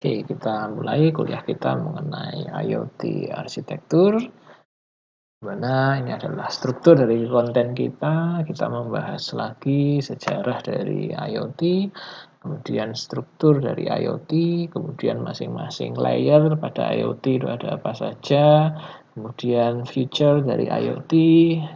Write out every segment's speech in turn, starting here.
Oke, kita mulai kuliah kita mengenai IoT arsitektur, di mana ini adalah struktur dari konten kita. Kita membahas lagi sejarah dari IoT, kemudian struktur dari IoT, kemudian masing-masing layer pada IoT itu ada apa saja, kemudian feature dari IoT,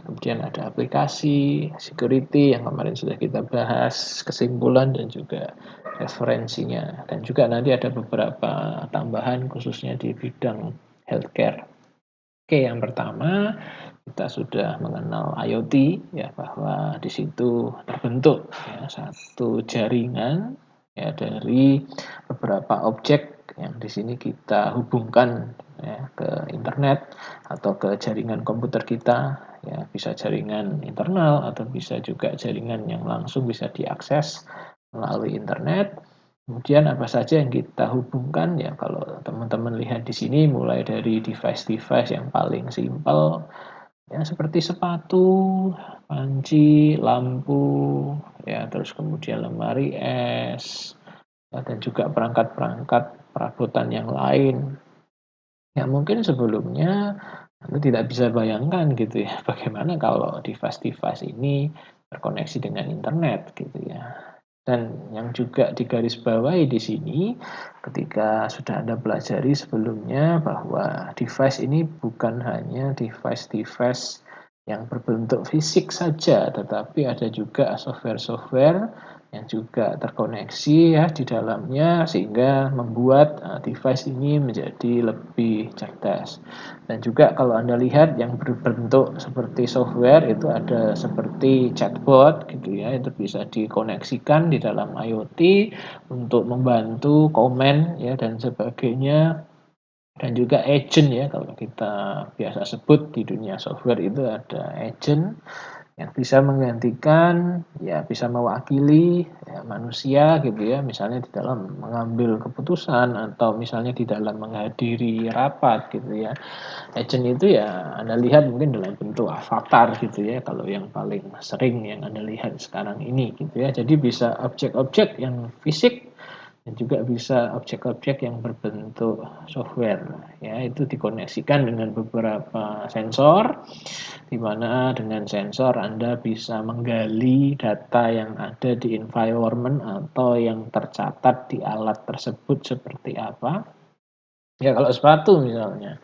kemudian ada aplikasi, security yang kemarin sudah kita bahas, kesimpulan dan juga referensinya. Dan juga nanti ada beberapa tambahan khususnya di bidang healthcare. Oke, yang pertama kita sudah mengenal IoT ya, bahwa di situ terbentuk ya satu jaringan ya dari beberapa objek yang di sini kita hubungkan ya ke internet atau ke jaringan komputer kita ya, bisa jaringan internal atau bisa juga jaringan yang langsung bisa diakses melalui internet. Kemudian apa saja yang kita hubungkan ya, kalau teman-teman lihat di sini mulai dari device-device yang paling simpel ya seperti sepatu, panci, lampu, ya terus kemudian lemari es, ya, dan juga perangkat-perangkat perabotan yang lain. Ya mungkin sebelumnya Anda tidak bisa bayangkan gitu ya, bagaimana kalau device-device ini terkoneksi dengan internet gitu ya. Dan yang juga digarisbawahi di sini, ketika sudah Anda pelajari sebelumnya bahwa device ini bukan hanya device-device yang berbentuk fisik saja, tetapi ada juga software-software yang juga terkoneksi ya di dalamnya sehingga membuat device ini menjadi lebih cerdas. Dan juga kalau Anda lihat yang berbentuk seperti software itu ada seperti chatbot gitu ya, itu bisa dikoneksikan di dalam IoT untuk membantu komen ya dan sebagainya. Dan juga agent ya, kalau kita biasa sebut di dunia software itu ada agent yang bisa menggantikan, ya bisa mewakili ya, manusia gitu ya, misalnya di dalam mengambil keputusan atau misalnya di dalam menghadiri rapat gitu ya. Agent itu ya Anda lihat mungkin dalam bentuk avatar gitu ya, kalau yang paling sering yang Anda lihat sekarang ini gitu ya. Jadi bisa objek-objek yang fisik dan juga bisa objek-objek yang berbentuk software ya, itu dikoneksikan dengan beberapa sensor, di mana dengan sensor Anda bisa menggali data yang ada di environment atau yang tercatat di alat tersebut seperti apa. Ya kalau sepatu misalnya,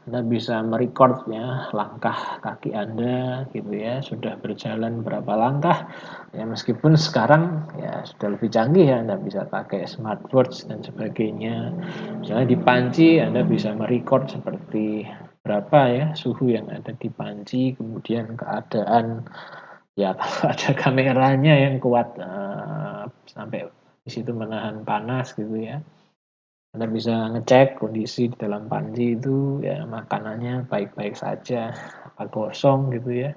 Anda bisa merecord ya langkah kaki Anda gitu ya, sudah berjalan berapa langkah. Ya meskipun sekarang ya sudah lebih canggih ya, Anda bisa pakai smartwatch dan sebagainya. Misalnya di panci Anda bisa merecord seperti berapa ya suhu yang ada di panci, kemudian keadaan ya kalau ada kameranya yang kuat sampai di situ menahan panas gitu ya. Anda bisa ngecek kondisi di dalam panci itu ya makanannya baik-baik saja, apa gosong gitu ya.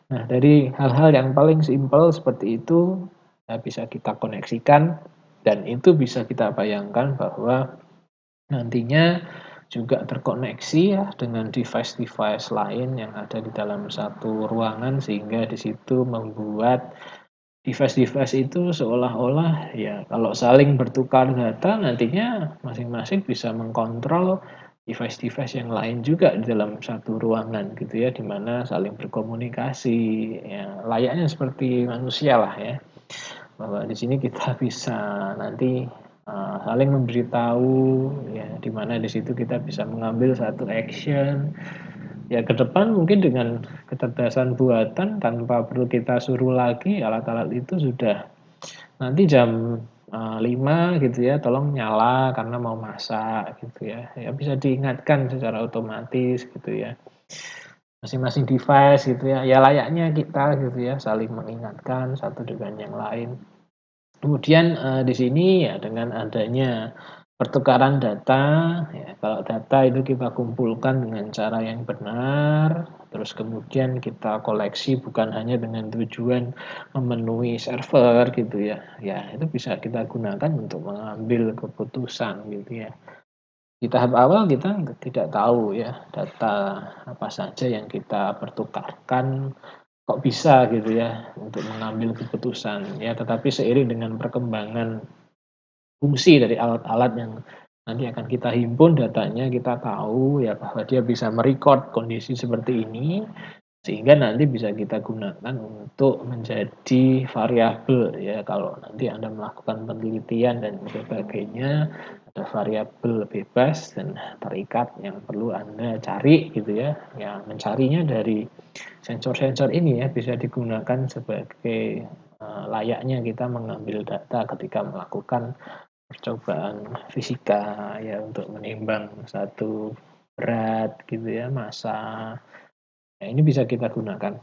Nah, dari hal-hal yang paling simpel seperti itu ya bisa kita koneksikan dan itu bisa kita bayangkan bahwa nantinya juga terkoneksi ya dengan device-device lain yang ada di dalam satu ruangan sehingga di situ membuat device-device itu seolah-olah ya kalau saling bertukar data nantinya masing-masing bisa mengkontrol device-device yang lain juga di dalam satu ruangan gitu ya, di mana saling berkomunikasi ya layaknya seperti manusia lah ya. Bahwa di sini kita bisa nanti saling memberitahu ya, di mana di situ kita bisa mengambil satu action. Ya ke depan mungkin dengan kecerdasan buatan tanpa perlu kita suruh lagi, alat-alat itu sudah nanti jam 5 gitu ya, tolong nyala karena mau masak gitu ya. Ya bisa diingatkan secara otomatis gitu ya. Masing-masing device gitu ya, ya layaknya kita gitu ya, saling mengingatkan satu dengan yang lain. Kemudian, di sini ya dengan adanya pertukaran data, ya kalau data itu kita kumpulkan dengan cara yang benar, terus kemudian kita koleksi bukan hanya dengan tujuan memenuhi server gitu ya, ya itu bisa kita gunakan untuk mengambil keputusan gitu ya. Di tahap awal kita tidak tahu ya data apa saja yang kita pertukarkan, kok bisa gitu ya untuk mengambil keputusan ya, tetapi seiring dengan perkembangan fungsi dari alat-alat yang nanti akan kita himpun datanya, kita tahu ya bahwa dia bisa merekod kondisi seperti ini, sehingga nanti bisa kita gunakan untuk menjadi variabel ya, kalau nanti Anda melakukan penelitian dan sebagainya, ada variabel bebas dan terikat yang perlu Anda cari gitu ya. Ya mencarinya dari sensor-sensor ini ya, bisa digunakan sebagai, layaknya kita mengambil data ketika melakukan percobaan fisika ya, untuk menimbang satu berat gitu ya, massa. Nah, ini bisa kita gunakan.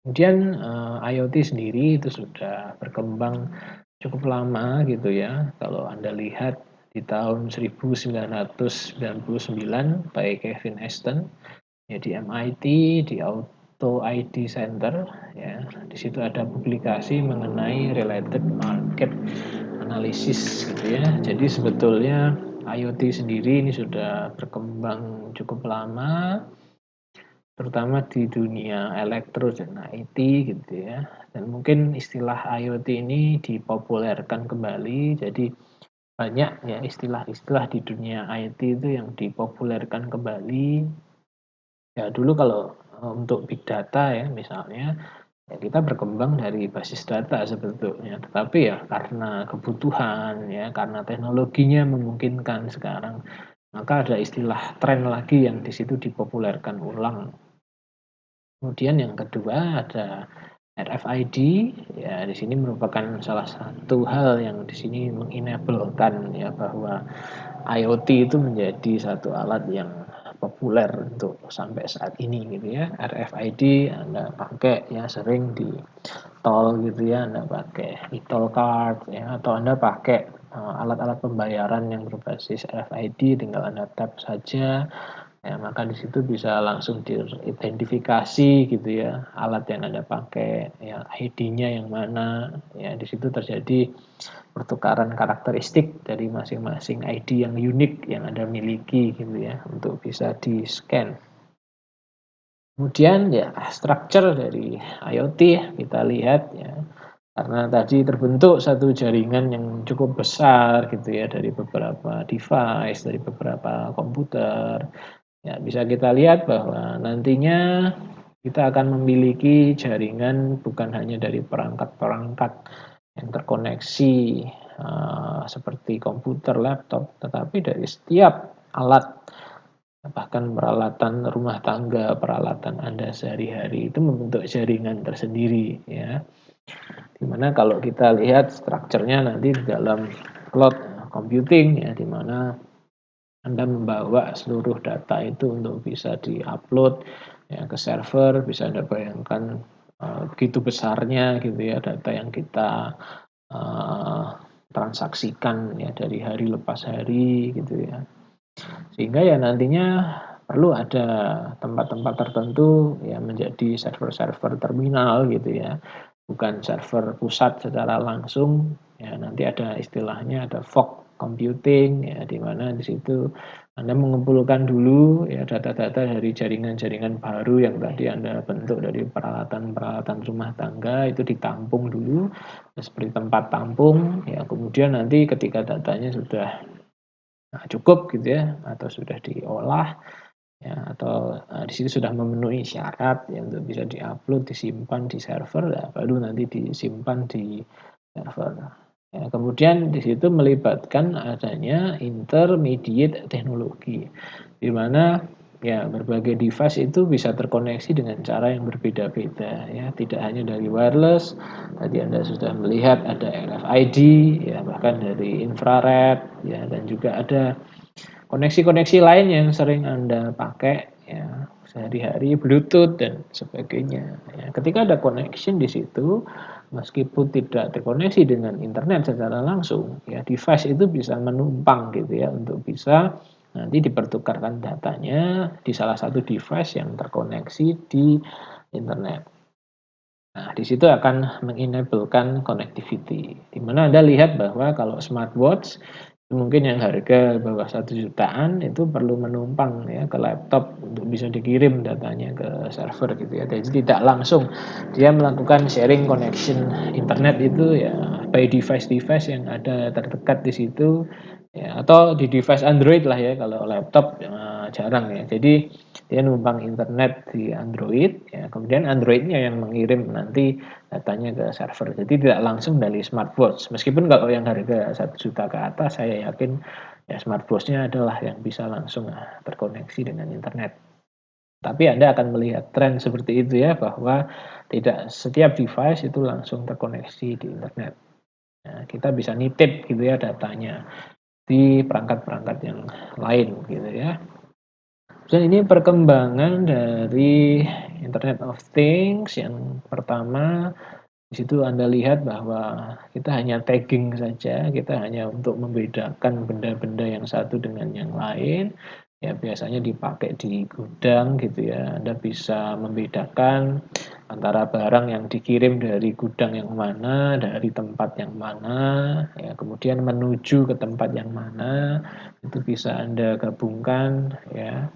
Kemudian, IoT sendiri itu sudah berkembang cukup lama gitu ya. Kalau Anda lihat di tahun 1999 by Kevin Ashton ya di MIT, di Auto ID Center ya. Di situ ada publikasi mengenai related market analysis gitu ya. Jadi sebetulnya IoT sendiri ini sudah berkembang cukup lama, terutama di dunia elektro dan IT gitu ya. Dan mungkin istilah IoT ini dipopulerkan kembali, jadi banyak ya istilah-istilah di dunia IT itu yang dipopulerkan kembali. Ya dulu kalau, untuk big data ya misalnya, ya kita berkembang dari basis data sebetulnya, tetapi ya karena kebutuhan ya, karena teknologinya memungkinkan sekarang, maka ada istilah tren lagi yang di situ dipopulerkan ulang. Kemudian yang kedua ada RFID, ya di sini merupakan salah satu hal yang di sini mengenablekan ya bahwa IoT itu menjadi satu alat yang populer untuk sampai saat ini gitu ya. RFID Anda pakai ya sering di tol gitu ya, Anda pakai e-tol card ya, atau Anda pakai alat-alat pembayaran yang berbasis RFID, tinggal Anda tap saja. Ya, maka di situ bisa langsung diidentifikasi gitu ya, alat yang Anda pakai, ya ID-nya yang mana, ya di situ terjadi pertukaran karakteristik dari masing-masing ID yang unik yang Anda miliki gitu ya, untuk bisa di-scan. Kemudian ya structure dari IoT kita lihat ya, karena tadi terbentuk satu jaringan yang cukup besar gitu ya dari beberapa device, dari beberapa komputer. Ya, bisa kita lihat bahwa nantinya kita akan memiliki jaringan bukan hanya dari perangkat-perangkat yang terkoneksi, seperti komputer, laptop, tetapi dari setiap alat, bahkan peralatan rumah tangga, peralatan Anda sehari-hari itu membentuk jaringan tersendiri ya. Dimana kalau kita lihat strukturnya nanti di dalam cloud computing ya, di mana Anda membawa seluruh data itu untuk bisa di-upload ya ke server, bisa Anda bayangkan, begitu besarnya gitu ya data yang kita, eee, transaksikan ya dari hari lepas hari gitu ya. Sehingga ya nantinya perlu ada tempat-tempat tertentu yang menjadi server-server terminal gitu ya, bukan server pusat secara langsung, ya nanti ada istilahnya ada fog computing ya, di mana di situ Anda mengumpulkan dulu ya data-data dari jaringan-jaringan baru yang tadi Anda bentuk dari peralatan-peralatan rumah tangga, itu ditampung dulu seperti tempat tampung ya, kemudian nanti ketika datanya sudah cukup gitu ya, atau sudah diolah ya, atau, di situ sudah memenuhi syarat ya untuk bisa di-upload, disimpan di server, ya baru nanti disimpan di server. Ya, kemudian di situ melibatkan adanya intermediate teknologi, di mana ya berbagai device itu bisa terkoneksi dengan cara yang berbeda-beda ya, tidak hanya dari wireless, tadi Anda sudah melihat ada RFID ya, bahkan dari infrared ya, dan juga ada koneksi-koneksi lain yang sering Anda pakai ya sehari-hari, Bluetooth dan sebagainya ya. Ketika ada connection di situ, meskipun tidak terkoneksi dengan internet secara langsung ya, device itu bisa menumpang gitu ya, untuk bisa nanti dipertukarkan datanya di salah satu device yang terkoneksi di internet. Nah, di situ akan mengenablekan connectivity, di mana Anda lihat bahwa kalau smartwatch mungkin yang harga bawah 1 jutaan itu perlu menumpang ya ke laptop untuk bisa dikirim datanya ke server gitu ya. Jadi tidak langsung dia melakukan sharing connection internet itu ya by device-device yang ada terdekat di situ ya, atau di device Android lah ya, kalau laptop, jarang ya. Jadi dia numpang internet di Android, ya, kemudian Android-nya yang mengirim nanti datanya ke server. Jadi tidak langsung dari smartwatch. Meskipun kalau yang harga 1 juta ke atas, saya yakin ya smartwatch-nya adalah yang bisa langsung, terkoneksi dengan internet. Tapi Anda akan melihat tren seperti itu ya, bahwa tidak setiap device itu langsung terkoneksi di internet. Nah, kita bisa nitip gitu ya datanya di perangkat-perangkat yang lain gitu ya. Dan ini perkembangan dari Internet of Things yang pertama, di situ Anda lihat bahwa kita hanya tagging saja, kita hanya untuk membedakan benda-benda yang satu dengan yang lain, ya biasanya dipakai di gudang gitu ya. Anda bisa membedakan antara barang yang dikirim dari gudang yang mana, dari tempat yang mana, ya kemudian menuju ke tempat yang mana, itu bisa Anda gabungkan ya.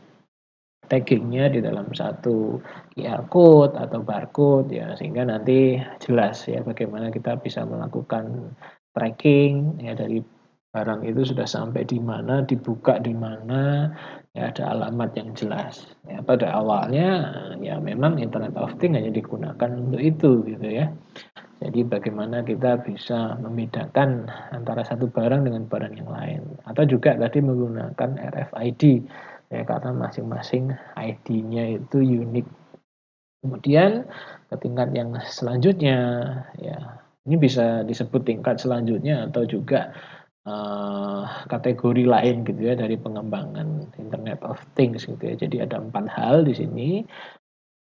Tagging-nya di dalam satu QR code atau barcode ya, sehingga nanti jelas ya bagaimana kita bisa melakukan tracking ya dari barang itu sudah sampai di mana, dibuka di mana, ya ada alamat yang jelas. Ya pada awalnya ya memang Internet of Things hanya digunakan untuk itu gitu ya. Jadi bagaimana kita bisa membedakan antara satu barang dengan barang yang lain, atau juga tadi menggunakan RFID ya, karena masing-masing ID-nya itu unik. Kemudian ke tingkat yang selanjutnya ya, ini bisa disebut tingkat selanjutnya atau juga, kategori lain gitu ya dari pengembangan Internet of Things gitu ya. Jadi ada 4 hal di sini.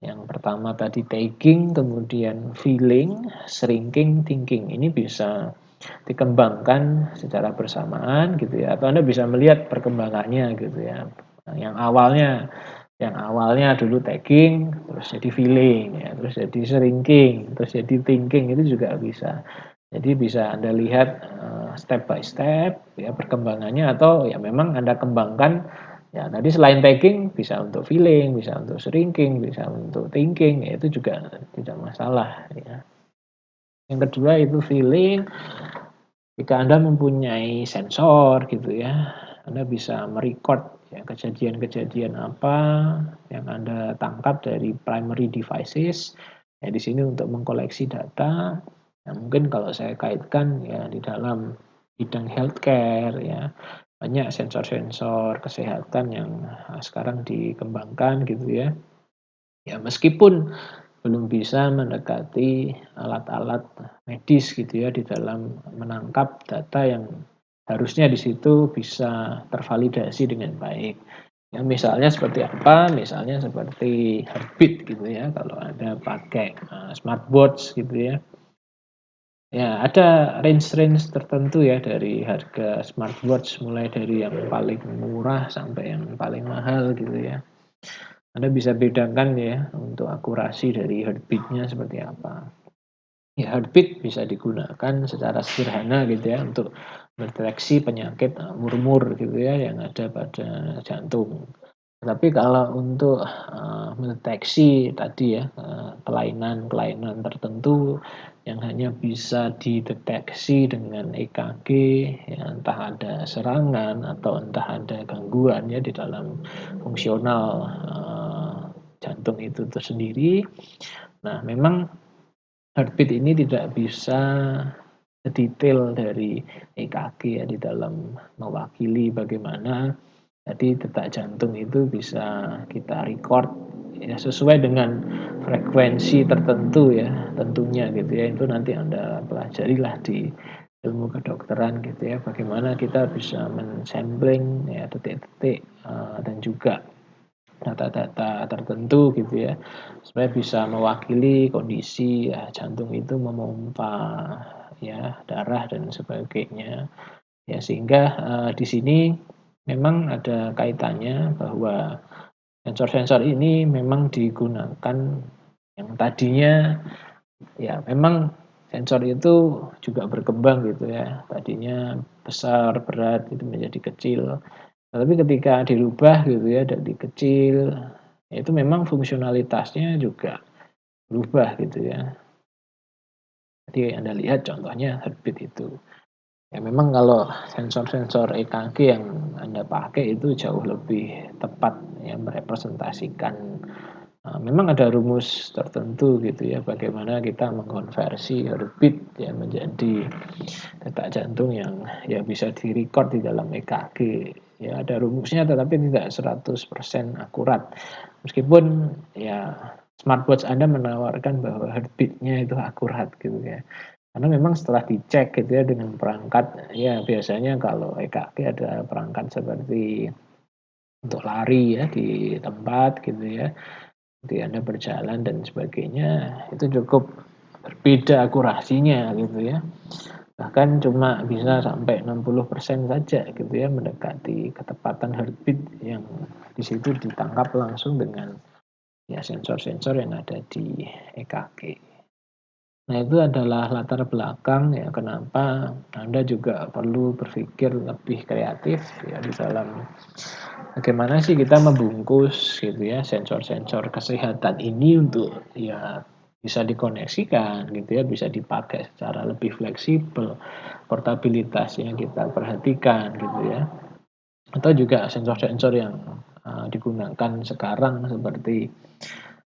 Yang pertama tadi tagging, kemudian feeling, shrinking, thinking. Ini bisa dikembangkan secara bersamaan gitu ya, atau Anda bisa melihat perkembangannya gitu ya. Yang awalnya dulu tagging, terus jadi feeling ya, terus jadi shrinking, terus jadi thinking, itu juga bisa. Jadi bisa Anda lihat, step by step ya perkembangannya, atau ya memang Anda kembangkan ya tadi selain tagging bisa untuk feeling, bisa untuk shrinking, bisa untuk thinking, ya itu juga tidak masalah ya. Yang kedua itu feeling. Jika Anda mempunyai sensor gitu ya, Anda bisa ya kejadian-kejadian apa yang Anda tangkap dari primary devices, ya di sini untuk mengkoleksi data. Nah, mungkin kalau saya kaitkan ya di dalam bidang healthcare ya, banyak sensor-sensor kesehatan yang, sekarang dikembangkan gitu ya. Ya meskipun belum bisa mendekati alat-alat medis gitu ya di dalam menangkap data yang harusnya di situ bisa tervalidasi dengan baik. Ya misalnya seperti apa? Misalnya seperti heartbeat gitu ya, kalau Anda pakai, smartwatch gitu ya. Ya ada range-range tertentu ya dari harga smartwatch, mulai dari yang paling murah sampai yang paling mahal gitu ya. Anda bisa bedakan ya untuk akurasi dari heartbeat-nya seperti apa. Ya heartbeat bisa digunakan secara sederhana gitu ya untuk mendeteksi penyakit, murmur gitu ya yang ada pada jantung. Tapi kalau untuk, mendeteksi tadi ya, kelainan-kelainan tertentu yang hanya bisa dideteksi dengan EKG ya, entah ada serangan atau entah ada gangguan ya di dalam fungsional, jantung itu tersendiri. Nah memang heartbeat ini tidak bisa sedetail dari EKG ya di dalam mewakili bagaimana jadi detak jantung itu bisa kita record ya sesuai dengan frekuensi tertentu ya tentunya gitu ya. Itu nanti Anda pelajarilah di ilmu kedokteran gitu ya, bagaimana kita bisa men-sampling ya detik-detik, dan juga data-data tertentu gitu ya, supaya bisa mewakili kondisi ya jantung itu memompa ya darah dan sebagainya. Ya sehingga, di sini memang ada kaitannya bahwa sensor-sensor ini memang digunakan yang tadinya ya memang sensor itu juga berkembang gitu ya, tadinya besar, berat, itu menjadi kecil. Tapi ketika dirubah gitu ya dari kecil, ya itu memang fungsionalitasnya juga berubah gitu ya. Jadi Anda lihat contohnya heartbeat itu. Ya memang kalau sensor-sensor EKG yang Anda pakai itu jauh lebih tepat ya merepresentasikan, memang ada rumus tertentu gitu ya bagaimana kita mengkonversi heartbeat ya menjadi detak jantung yang ya bisa di-record di dalam EKG. Ya ada rumusnya tetapi tidak 100% akurat. Meskipun ya smartwatch Anda menawarkan bahwa heartbeat-nya itu akurat gitu ya. Karena memang setelah dicek gitu ya dengan perangkat, ya biasanya kalau EKG ada perangkat seperti untuk lari ya di tempat gitu ya, ketika Anda berjalan dan sebagainya, itu cukup berbeda akurasinya gitu ya. Bahkan cuma bisa sampai 60% saja gitu ya, mendekati ketepatan heartbeat yang di situ ditangkap langsung dengan ya sensor-sensor yang ada di EKG. Nah, itu adalah latar belakang ya kenapa Anda juga perlu berpikir lebih kreatif ya di dalam bagaimana sih kita membungkus gitu ya sensor-sensor kesehatan ini untuk ya bisa dikoneksikan gitu ya, bisa dipakai secara lebih fleksibel, portabilitasnya kita perhatikan gitu ya. Atau juga sensor-sensor yang, digunakan sekarang seperti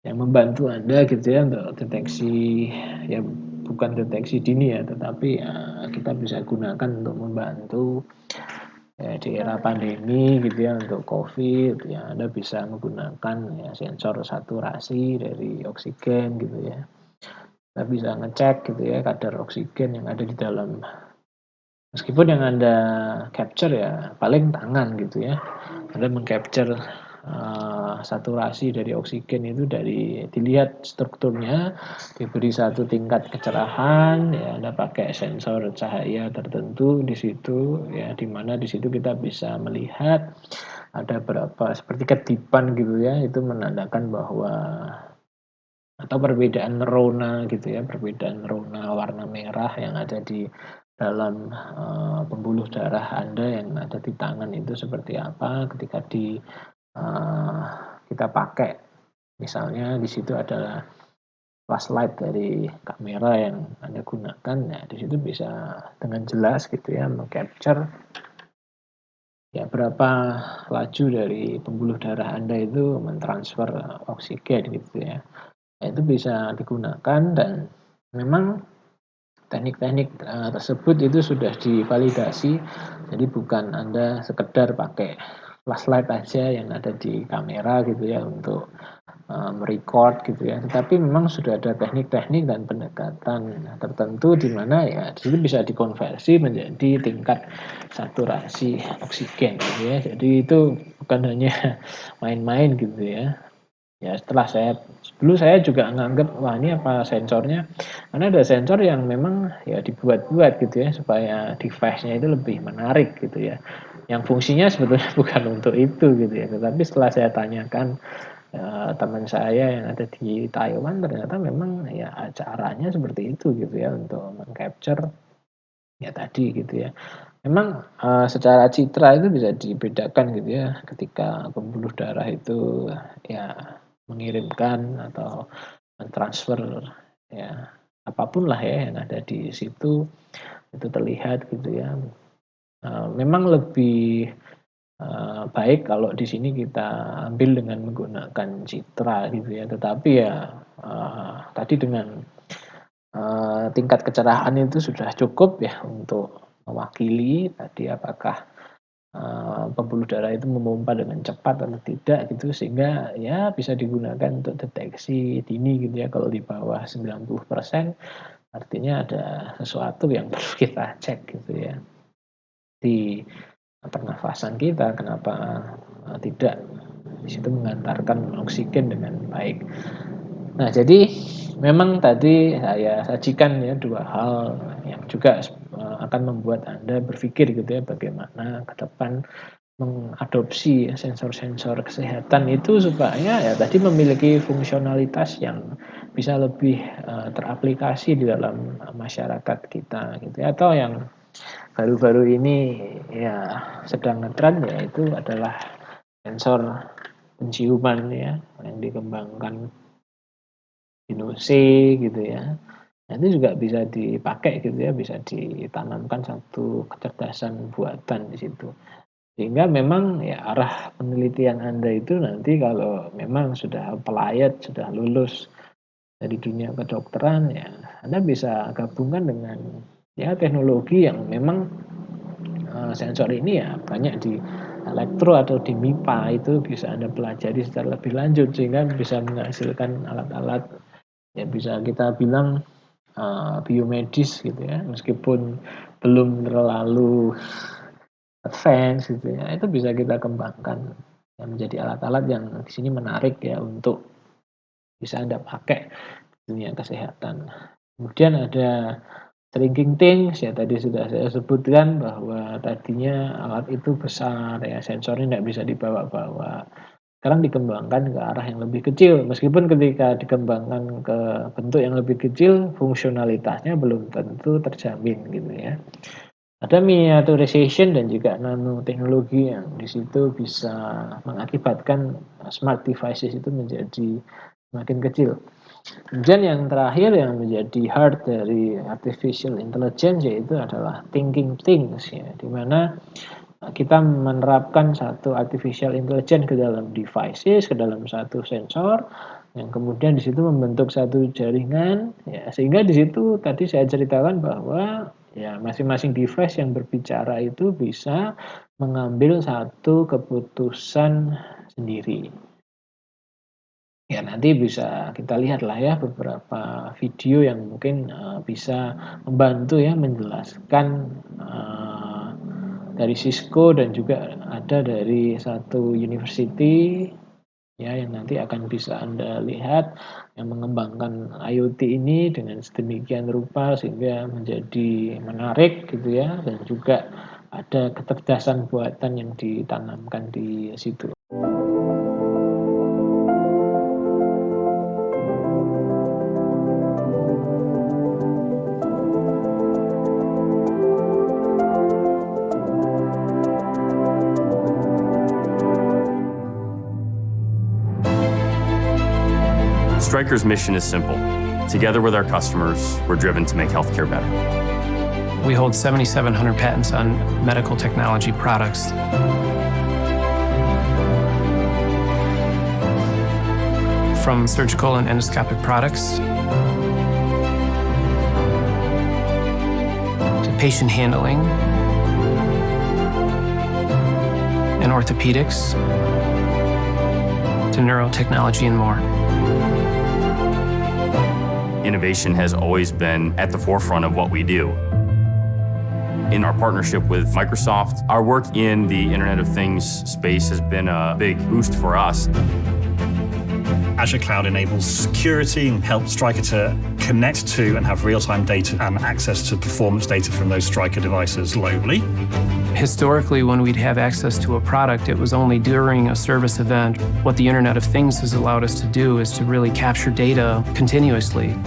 yang membantu Anda gitu ya untuk deteksi, ya bukan deteksi dini ya, tetapi, kita bisa gunakan untuk membantu, di era pandemi gitu ya untuk Covid ya Anda bisa menggunakan ya sensor saturasi dari oksigen gitu ya. Kita bisa ngecek gitu ya kadar oksigen yang ada di dalam meskipun yang Anda capture ya paling tangan gitu ya. Anda meng-capture, saturasi dari oksigen itu dari dilihat strukturnya, diberi satu tingkat kecerahan, ya Anda pakai sensor cahaya tertentu di situ, ya di mana di situ kita bisa melihat ada berapa seperti kedipan gitu ya, itu menandakan bahwa atau perbedaan neurona gitu ya, perbedaan neurona warna merah yang ada di dalam, pembuluh darah Anda yang ada di tangan itu seperti apa ketika eee, kita pakai. Misalnya di situ adalah flashlight dari kamera yang Anda gunakan, ya di situ bisa dengan jelas gitu ya meng-capture ya berapa laju dari pembuluh darah Anda itu mentransfer oksigen gitu ya. Nah, itu bisa digunakan dan memang teknik-teknik, tersebut itu sudah divalidasi. Jadi bukan Anda sekedar pakai flashlight aja yang ada di kamera gitu ya untuk, gitu ya. Tetapi memang sudah ada teknik-teknik dan pendekatan tertentu di mana ya di situ bisa dikonversi menjadi tingkat saturasi oksigen gitu ya. Jadi itu bukan hanya main-main gitu ya. Ya setelah dulu saya juga nganggep, wah ini apa sensornya karena ada sensor yang memang ya dibuat-buat gitu ya supaya device-nya itu lebih menarik gitu ya. Yang fungsinya sebetulnya bukan untuk itu gitu ya, tetapi setelah saya tanyakan, teman saya yang ada di Taiwan ternyata memang ya caranya seperti itu gitu ya untuk meng-capture ya tadi gitu ya. Memang, secara citra itu bisa dibedakan gitu ya ketika pembuluh darah itu ya mengirimkan atau mentransfer ya apapun lah ya yang ada di situ, itu terlihat gitu ya. Memang lebih, baik kalau di sini kita ambil dengan menggunakan citra gitu ya, tetapi ya, tadi dengan, tingkat kecerahan itu sudah cukup ya untuk mewakili tadi apakah pembuluh darah itu memompa dengan cepat atau tidak gitu sehingga ya bisa digunakan untuk deteksi dini gitu ya kalau di bawah 90% artinya ada sesuatu yang perlu kita cek gitu ya di pernafasan kita kenapa, tidak di situ mengantarkan oksigen dengan baik. Nah jadi memang tadi saya sajikan ya 2 hal yang juga, akan membuat Anda berpikir gitu ya bagaimana ke depan mengadopsi sensor-sensor kesehatan itu supaya ya tadi memiliki fungsionalitas yang bisa lebih, teraplikasi di dalam, masyarakat kita gitu ya, atau yang baru-baru ini ya sedang ngetren yaitu adalah sensor penciuman ya yang dikembangkan Inose gitu ya. Nah, itu juga bisa dipakai gitu ya, bisa ditanamkan satu kecerdasan buatan di situ. Sehingga memang ya arah penelitian Anda itu nanti kalau memang sudah applied, sudah lulus dari dunia kedokteran, ya Anda bisa gabungkan dengan ya teknologi yang memang sensor ini ya banyak di elektro atau di MIPA itu bisa Anda pelajari secara lebih lanjut sehingga bisa menghasilkan alat-alat yang bisa kita bilang biomedis gitu ya, meskipun belum terlalu advance gitu ya, itu bisa kita kembangkan yang menjadi alat-alat yang di sini menarik ya untuk bisa Anda pakai di dunia kesehatan. Kemudian ada shrinking things ya tadi sudah saya sebutkan bahwa tadinya alat itu besar ya, sensornya tidak bisa dibawa-bawa. Sekarang dikembangkan ke arah yang lebih kecil, meskipun ketika dikembangkan ke bentuk yang lebih kecil, fungsionalitasnya belum tentu terjamin gitu ya. Ada miniaturization dan juga nanoteknologi yang di situ bisa mengakibatkan smart devices itu menjadi semakin kecil. Kemudian yang terakhir yang menjadi heart dari artificial intelligence yaitu adalah thinking things ya, di mana kita menerapkan satu artificial intelligence ke dalam devices, ke dalam satu sensor, yang kemudian di situ membentuk satu jaringan, ya sehingga di situ tadi saya ceritakan bahwa ya masing-masing device yang berbicara itu bisa mengambil satu keputusan sendiri. Ya nanti bisa kita lihatlah ya beberapa video yang mungkin bisa membantu ya menjelaskan dari Cisco dan juga ada dari satu university ya yang nanti akan bisa Anda lihat yang mengembangkan IoT ini dengan sedemikian rupa sehingga menjadi menarik gitu ya, dan juga ada kecerdasan buatan yang ditanamkan di situ. Stryker's mission is simple. Together with our customers, we're driven to make healthcare better. We hold 7,700 patents on medical technology products. From surgical and endoscopic products to patient handling and orthopedics to neurotechnology and more. Innovation has always been at the forefront of what we do. In our partnership with Microsoft, our work in the Internet of Things space has been a big boost for us. Azure Cloud enables security and helps Stryker to connect to and have real-time data and access to performance data from those Stryker devices globally. Historically, when we'd have access to a product, it was only during a service event. What the Internet of Things has allowed us to do is to really capture data continuously.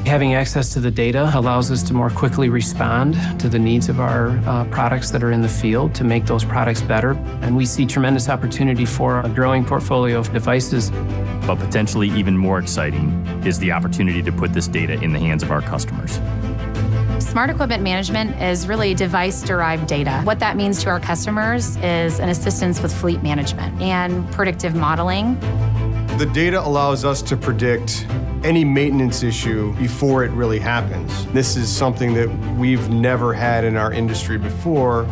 Having access to the data allows us to more quickly respond to the needs of our products that are in the field to make those products better. And we see tremendous opportunity for a growing portfolio of devices. But potentially even more exciting is the opportunity to put this data in the hands of our customers. Smart equipment management is really device-derived data. What that means to our customers is an assistance with fleet management and predictive modeling. The data allows us to predict any maintenance issue before it really happens. This is something that we've never had in our industry before.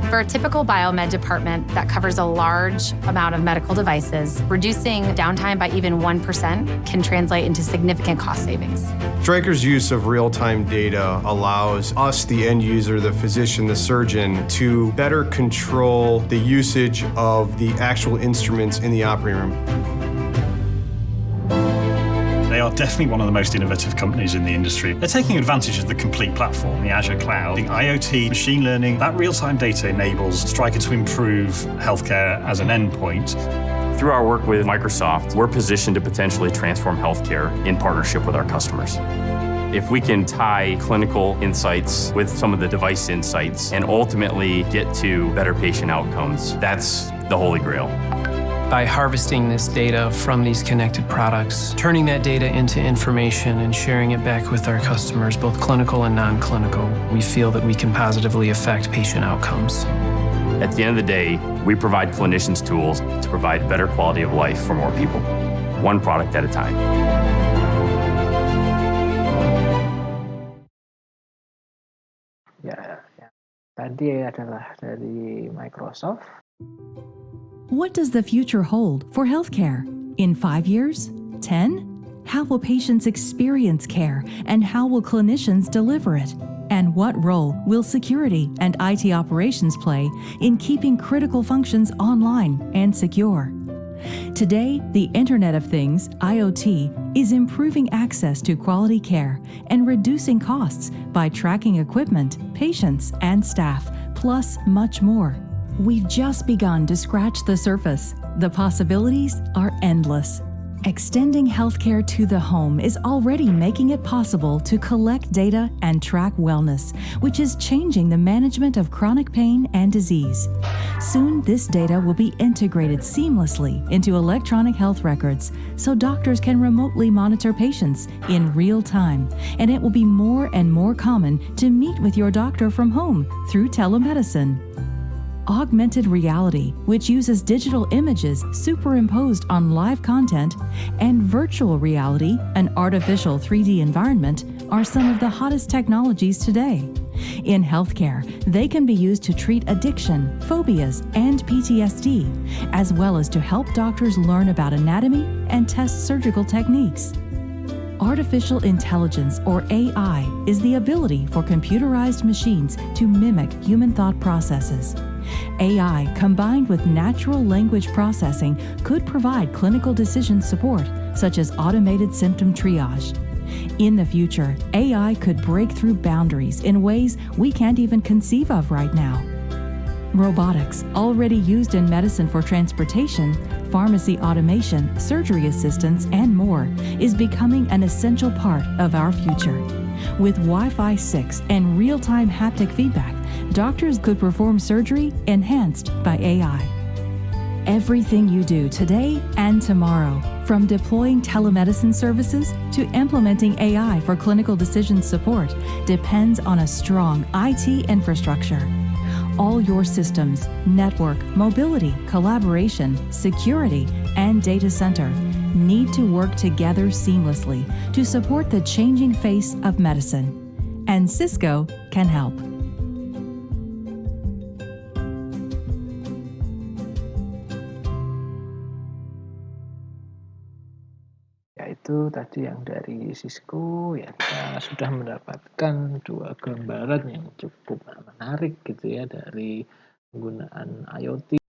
For a typical biomed department that covers a large amount of medical devices, reducing downtime by even 1% can translate into significant cost savings. Stryker's use of real-time data allows us, the end user, the physician, the surgeon, to better control the usage of the actual instruments in the operating room. They are definitely one of the most innovative companies in the industry. They're taking advantage of the complete platform, the Azure Cloud, the IoT, machine learning. That real-time data enables Stryker to improve healthcare as an endpoint. Through our work with Microsoft, we're positioned to potentially transform healthcare in partnership with our customers. If we can tie clinical insights with some of the device insights and ultimately get to better patient outcomes, that's the holy grail. by harvesting this data from these connected products, turning that data into information and sharing it back with our customers, both clinical and non-clinical, we feel that we can positively affect patient outcomes. At the end of the day, we provide clinicians tools to provide better quality of life for more people, one product at a time. Ya, tadi adalah dari Microsoft. What does the future hold for healthcare? In 5 years? 10? How will patients experience care, and how will clinicians deliver it? And what role will security and IT operations play in keeping critical functions online and secure? Today, the Internet of Things, IoT, is improving access to quality care and reducing costs by tracking equipment, patients, and staff, plus much more. We've just begun to scratch the surface. The possibilities are endless. Extending healthcare to the home is already making it possible to collect data and track wellness, which is changing the management of chronic pain and disease. Soon, this data will be integrated seamlessly into electronic health records, so doctors can remotely monitor patients in real time, and it will be more and more common to meet with your doctor from home through telemedicine. Augmented reality, which uses digital images superimposed on live content, and virtual reality, an artificial 3D environment, are some of the hottest technologies today. In healthcare, they can be used to treat addiction, phobias, and PTSD, as well as to help doctors learn about anatomy and test surgical techniques. Artificial intelligence, or AI, is the ability for computerized machines to mimic human thought processes. AI, combined with natural language processing, could provide clinical decision support, such as automated symptom triage. In the future, AI could break through boundaries in ways we can't even conceive of right now. Robotics, already used in medicine for transportation, pharmacy automation, surgery assistance, and more, is becoming an essential part of our future. With Wi-Fi 6 and real-time haptic feedback, doctors could perform surgery enhanced by AI. Everything you do today and tomorrow, from deploying telemedicine services to implementing AI for clinical decision support, depends on a strong IT infrastructure. All your systems, network, mobility, collaboration, security, and data center need to work together seamlessly to support the changing face of medicine. And Cisco can help. Itu tadi yang dari Cisco, ya kita sudah mendapatkan dua gambaran yang cukup menarik gitu ya dari penggunaan IoT.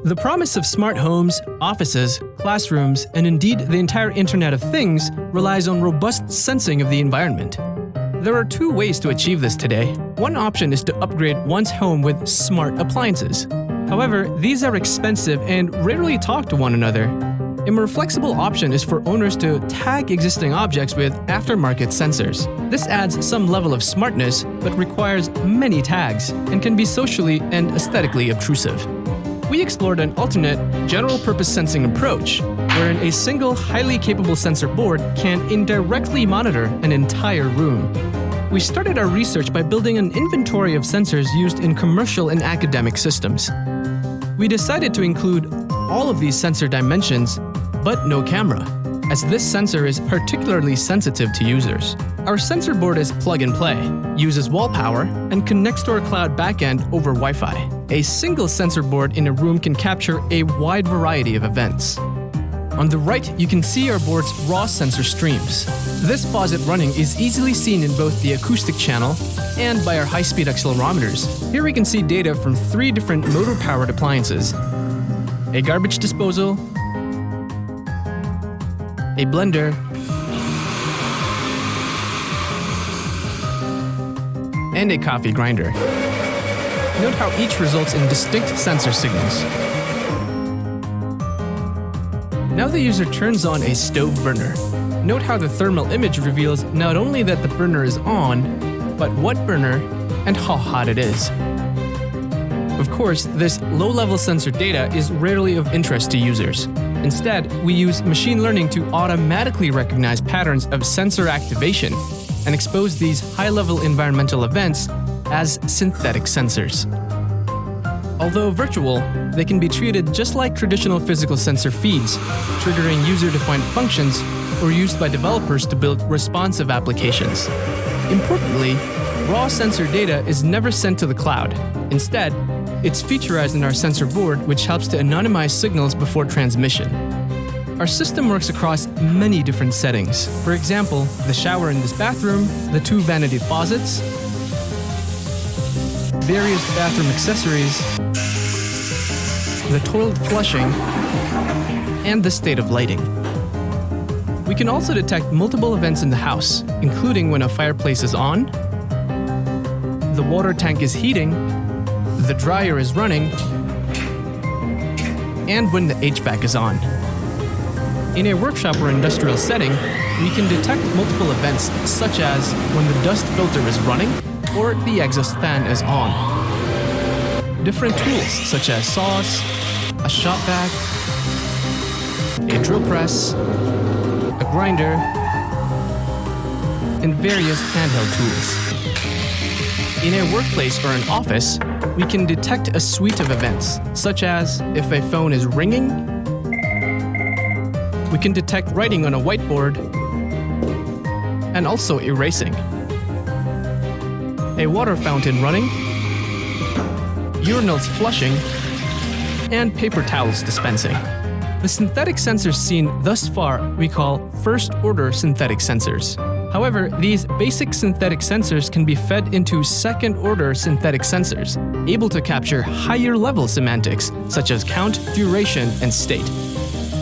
The promise of smart homes, offices, classrooms, and indeed the entire Internet of Things relies on robust sensing of the environment. There are two ways to achieve this today. One option is to upgrade one's home with smart appliances. However, these are expensive and rarely talk to one another. A more flexible option is for owners to tag existing objects with aftermarket sensors. This adds some level of smartness, but requires many tags and can be socially and aesthetically obtrusive. We explored an alternate, general-purpose sensing approach, wherein a single highly capable sensor board can indirectly monitor an entire room. We started our research by building an inventory of sensors used in commercial and academic systems. We decided to include all of these sensor dimensions, but no camera, as this sensor is particularly sensitive to users. Our sensor board is plug-and-play, uses wall power, and connects to our cloud backend over Wi-Fi. A single sensor board in a room can capture a wide variety of events. On the right, you can see our board's raw sensor streams. This faucet running is easily seen in both the acoustic channel and by our high-speed accelerometers. Here we can see data from 3 different motor-powered appliances: a garbage disposal, a blender, and a coffee grinder. Note how each results in distinct sensor signals. Now the user turns on a stove burner. Note how the thermal image reveals not only that the burner is on, but what burner and how hot it is. Of course, this low-level sensor data is rarely of interest to users. Instead, we use machine learning to automatically recognize patterns of sensor activation and expose these high-level environmental events as synthetic sensors. Although virtual, they can be treated just like traditional physical sensor feeds, triggering user-defined functions or used by developers to build responsive applications. Importantly, raw sensor data is never sent to the cloud. Instead, it's featurized in our sensor board, which helps to anonymize signals before transmission. Our system works across many different settings. For example, the shower in this bathroom, the 2 vanity faucets, various bathroom accessories, the toilet flushing, and the state of lighting. We can also detect multiple events in the house, including when a fireplace is on, the water tank is heating, the dryer is running, and when the HVAC is on. In a workshop or industrial setting, we can detect multiple events such as when the dust filter is running or the exhaust fan is on. Different tools such as saws, a shop vac, a drill press, a grinder, and various handheld tools. In a workplace or an office, we can detect a suite of events, such as if a phone is ringing, we can detect writing on a whiteboard, and also erasing. A water fountain running, urinals flushing, and paper towels dispensing. The synthetic sensors seen thus far we call first-order synthetic sensors. However, these basic synthetic sensors can be fed into second-order synthetic sensors, able to capture higher-level semantics such as count, duration, and state.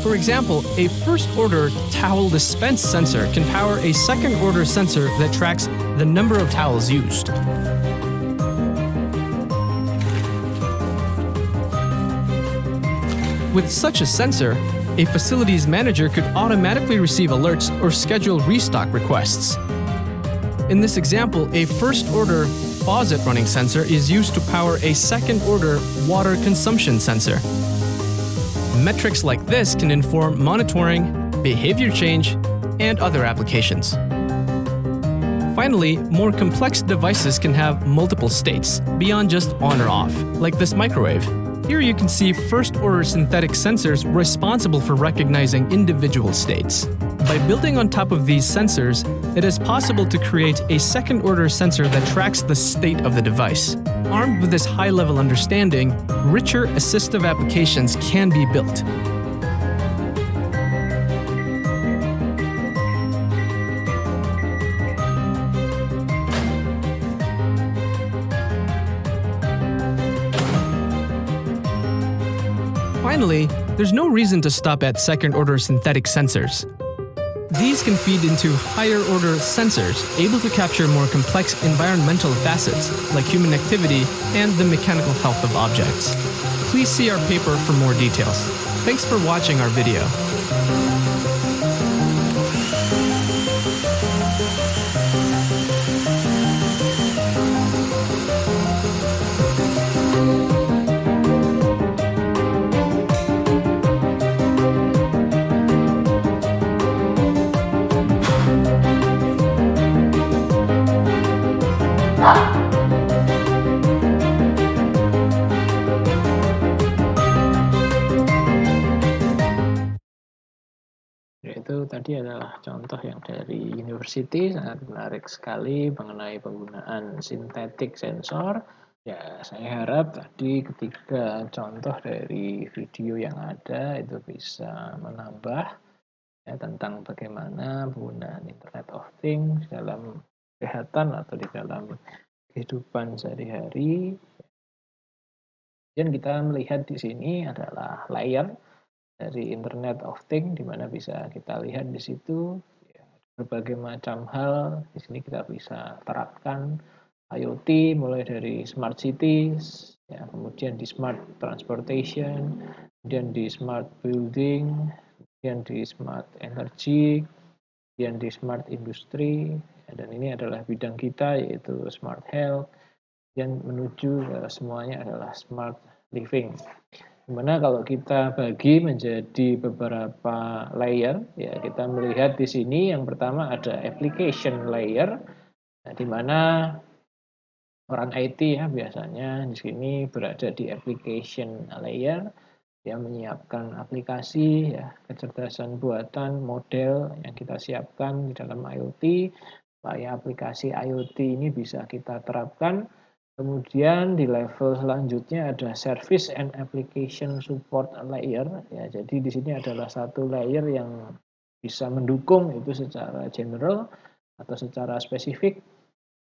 For example, a first-order towel dispense sensor can power a second-order sensor that tracks the number of towels used. With such a sensor, a facilities manager could automatically receive alerts or schedule restock requests. In this example, a first-order faucet running sensor is used to power a second-order water consumption sensor. Metrics like this can inform monitoring, behavior change, and other applications. Finally, more complex devices can have multiple states, beyond just on or off, like this microwave. Here you can see first-order synthetic sensors responsible for recognizing individual states. By building on top of these sensors, it is possible to create a second-order sensor that tracks the state of the device. Armed with this high-level understanding, richer assistive applications can be built. Finally, there's no reason to stop at second-order synthetic sensors. These can feed into higher-order sensors, able to capture more complex environmental facets, like human activity and the mechanical health of objects. Please see our paper for more details. Thanks for watching our video. Itu tadi adalah contoh yang dari University, sangat menarik sekali mengenai penggunaan synthetic sensor. Ya, saya harap tadi ketiga contoh dari video yang ada itu bisa menambah ya, tentang bagaimana penggunaan Internet of Things dalam kesehatan atau di dalam kehidupan sehari-hari. Dan kita melihat di sini adalah layer dari Internet of Things, di mana bisa kita lihat di situ ya, berbagai macam hal. Di sini kita bisa terapkan IoT mulai dari smart cities, ya, kemudian di smart transportation, kemudian di smart building, kemudian di smart energy, kemudian di smart industry, ya, dan ini adalah bidang kita yaitu smart health, yang menuju semuanya adalah smart living. Dimana kalau kita bagi menjadi beberapa layer, ya kita melihat di sini yang pertama ada application layer, di mana orang IT ya biasanya di sini berada di application layer, yang menyiapkan aplikasi, ya kecerdasan buatan, model yang kita siapkan di dalam IoT, supaya aplikasi IoT ini bisa kita terapkan. Kemudian di level selanjutnya ada service and application support layer, ya jadi di sini adalah satu layer yang bisa mendukung itu secara general atau secara spesifik,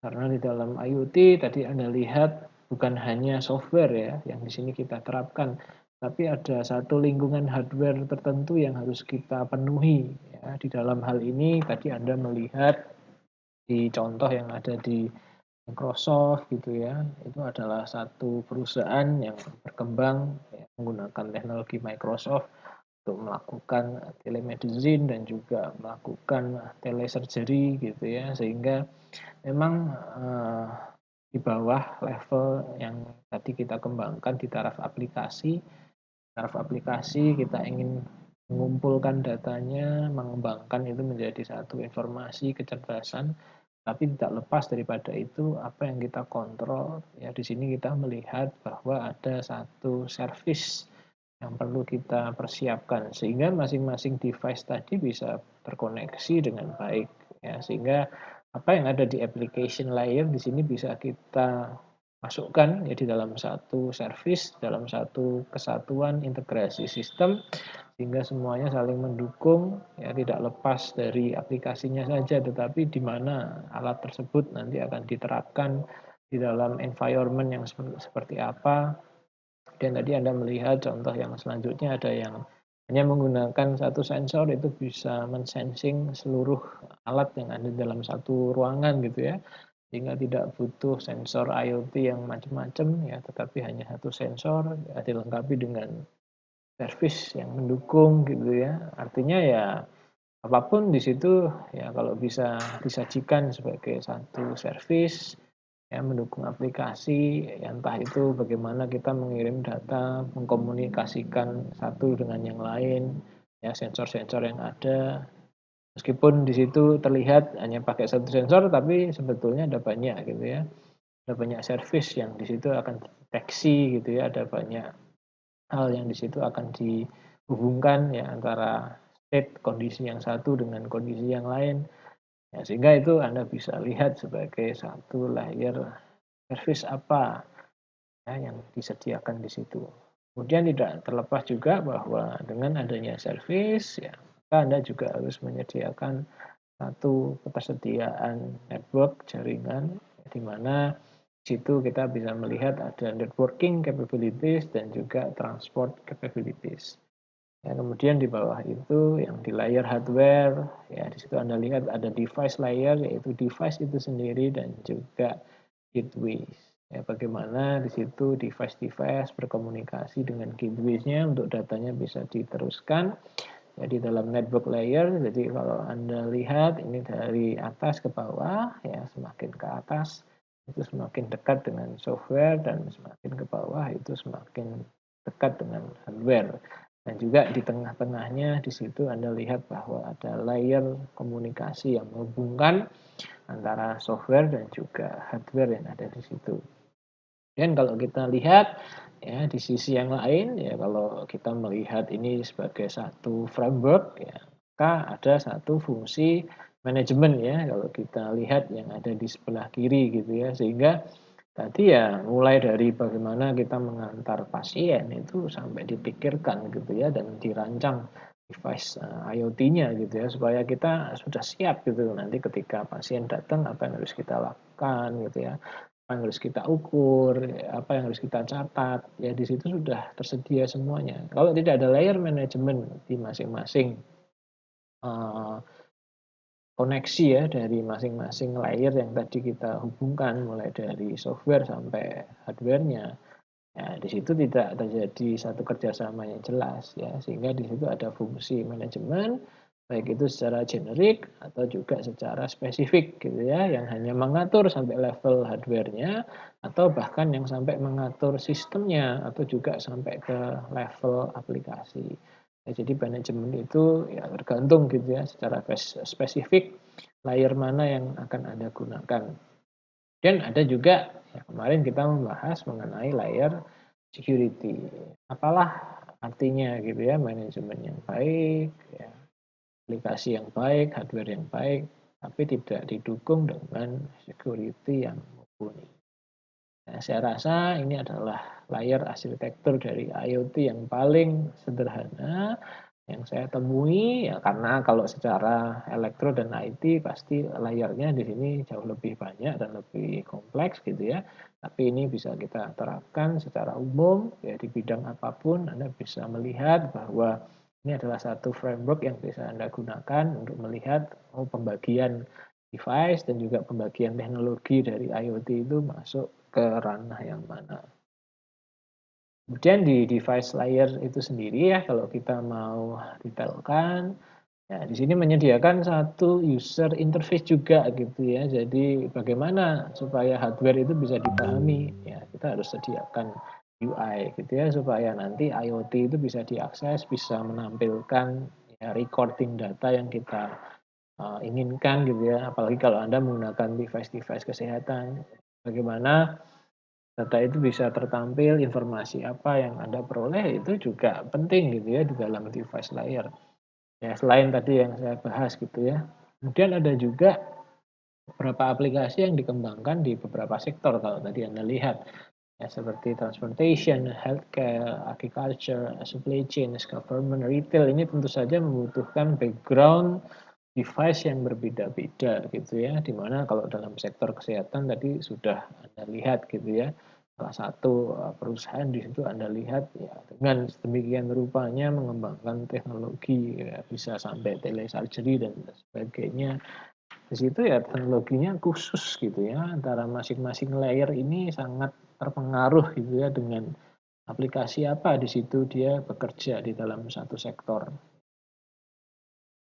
karena di dalam IoT tadi Anda lihat bukan hanya software ya yang di sini kita terapkan, tapi ada satu lingkungan hardware tertentu yang harus kita penuhi ya. Di dalam hal ini tadi Anda melihat di contoh yang ada di Microsoft gitu ya, itu adalah satu perusahaan yang berkembang ya, menggunakan teknologi Microsoft untuk melakukan telemedicine dan juga melakukan telesurgery gitu ya, sehingga memang di bawah level yang tadi kita kembangkan di taraf aplikasi kita ingin mengumpulkan datanya, mengembangkan itu menjadi satu informasi kecerdasan, tapi tidak lepas daripada itu apa yang kita kontrol. Ya di sini kita melihat bahwa ada satu service yang perlu kita persiapkan sehingga masing-masing device tadi bisa terkoneksi dengan baik ya, sehingga apa yang ada di application layer di sini bisa kita masukkan ya di dalam satu service, dalam satu kesatuan integrasi sistem, sehingga semuanya saling mendukung ya, tidak lepas dari aplikasinya saja, tetapi di mana alat tersebut nanti akan diterapkan di dalam environment yang seperti apa. Dan tadi Anda melihat contoh yang selanjutnya ada yang hanya menggunakan satu sensor itu bisa mensensing seluruh alat yang ada dalam satu ruangan gitu ya, sehingga tidak butuh sensor IoT yang macam-macam ya, tetapi hanya satu sensor ya, dilengkapi dengan service yang mendukung gitu ya. Artinya ya apapun di situ ya kalau bisa disajikan sebagai satu service ya, mendukung aplikasi ya, entah itu bagaimana kita mengirim data, mengkomunikasikan satu dengan yang lain ya, sensor-sensor yang ada. Meskipun di situ terlihat hanya pakai satu sensor, tapi sebetulnya ada banyak gitu ya. Ada banyak service yang di situ akan deteksi gitu ya, ada banyak hal yang di situ akan dihubungkan ya antara state kondisi yang satu dengan kondisi yang lain. Ya, sehingga itu Anda bisa lihat sebagai satu layer service apa ya, yang disediakan di situ. Kemudian tidak terlepas juga bahwa dengan adanya service ya, maka Anda juga harus menyediakan satu ketersediaan network jaringan di mana situ kita bisa melihat ada networking capabilities dan juga transport capabilities. Ya, kemudian di bawah itu yang di layer hardware ya, di situ Anda lihat ada device layer, yaitu device itu sendiri dan juga gateway. Ya, bagaimana di situ device-device berkomunikasi dengan gateway-nya untuk datanya bisa diteruskan ya, di dalam network layer. Jadi kalau Anda lihat ini dari atas ke bawah ya, semakin ke atas itu semakin dekat dengan software dan semakin ke bawah itu semakin dekat dengan hardware. Dan juga di tengah-tengahnya di situ Anda lihat bahwa ada layer komunikasi yang menghubungkan antara software dan juga hardware yang ada di situ. Dan kalau kita lihat ya di sisi yang lain ya, kalau kita melihat ini sebagai satu framework ya, maka ada satu fungsi manajemen ya kalau kita lihat yang ada di sebelah kiri gitu ya, sehingga tadi ya mulai dari bagaimana kita mengantar pasien itu sampai dipikirkan gitu ya dan dirancang device IoT-nya gitu ya, supaya kita sudah siap gitu nanti ketika pasien datang apa yang harus kita lakukan gitu ya, apa yang harus kita ukur, apa yang harus kita catat, ya di situ sudah tersedia semuanya. Kalau tidak ada layer manajemen di masing-masing koneksi ya dari masing-masing layer yang tadi kita hubungkan, mulai dari software sampai hardware-nya, ya di situ tidak terjadi satu kerjasama yang jelas ya, sehingga di situ ada fungsi manajemen baik itu secara generik atau juga secara spesifik gitu ya, yang hanya mengatur sampai level hardware-nya atau bahkan yang sampai mengatur sistemnya atau juga sampai ke level aplikasi. Ya, jadi manajemen itu ya tergantung gitu ya secara spesifik layer mana yang akan Anda gunakan. Dan ada juga ya, kemarin kita membahas mengenai layer security. Apalah artinya gitu ya manajemen yang baik, ya, aplikasi yang baik, hardware yang baik, tapi tidak didukung dengan security yang mumpuni. Nah, saya rasa ini adalah layer arsitektur dari IoT yang paling sederhana yang saya temui ya karena kalau secara elektro dan IT pasti layernya di sini jauh lebih banyak dan lebih kompleks gitu ya. Tapi ini bisa kita terapkan secara umum ya di bidang apapun Anda bisa melihat bahwa ini adalah satu framework yang bisa Anda gunakan untuk melihat pembagian device dan juga pembagian teknologi dari IoT itu masuk ke ranah yang mana. Kemudian di device layer itu sendiri ya, kalau kita mau detailkan, ya di sini menyediakan satu user interface juga gitu ya. Jadi bagaimana supaya hardware itu bisa dipahami, ya kita harus sediakan UI gitu ya, supaya nanti IoT itu bisa diakses, bisa menampilkan ya, recording data yang kita inginkan gitu ya. Apalagi kalau Anda menggunakan device-device kesehatan, bagaimana data itu bisa tertampil, informasi apa yang Anda peroleh itu juga penting gitu ya di dalam device layer. Ya selain tadi yang saya bahas gitu ya. Kemudian ada juga beberapa aplikasi yang dikembangkan di beberapa sektor kalau tadi Anda lihat. Ya seperti transportation, healthcare, agriculture, supply chain, government, retail ini tentu saja membutuhkan background device yang berbeda-beda gitu ya. Dimana kalau dalam sektor kesehatan tadi sudah Anda lihat gitu ya. Salah satu perusahaan di situ Anda lihat ya dengan sedemikian rupanya mengembangkan teknologi ya, bisa sampai telesurgery dan sebagainya. Di situ ya teknologinya khusus gitu ya antara masing-masing layer ini sangat terpengaruh gitu ya dengan aplikasi apa di situ dia bekerja di dalam satu sektor.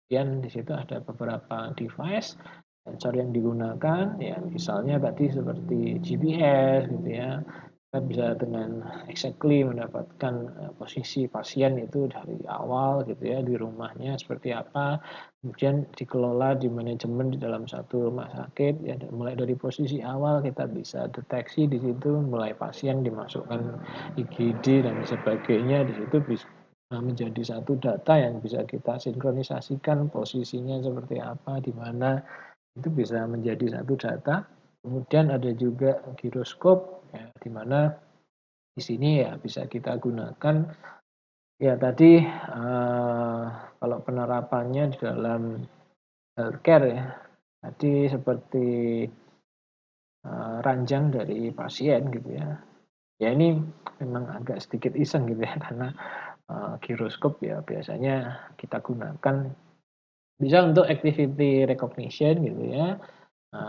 Kemudian di situ ada beberapa device sensor yang digunakan ya misalnya tadi seperti GPS gitu ya kita bisa dengan exactly mendapatkan posisi pasien itu dari awal gitu ya di rumahnya seperti apa kemudian dikelola di manajemen di dalam satu rumah sakit ya mulai dari posisi awal kita bisa deteksi di situ mulai pasien dimasukkan IGD dan sebagainya di situ bisa menjadi satu data yang bisa kita sinkronisasikan posisinya seperti apa, di mana itu bisa menjadi satu data. Kemudian ada juga giroskop, ya, di mana di sini ya bisa kita gunakan. Ya tadi kalau penerapannya di dalam healthcare ya, tadi seperti ranjang dari pasien gitu ya. Ya ini memang agak sedikit iseng gitu ya karena giroskop ya biasanya kita gunakan bisa untuk activity recognition gitu ya,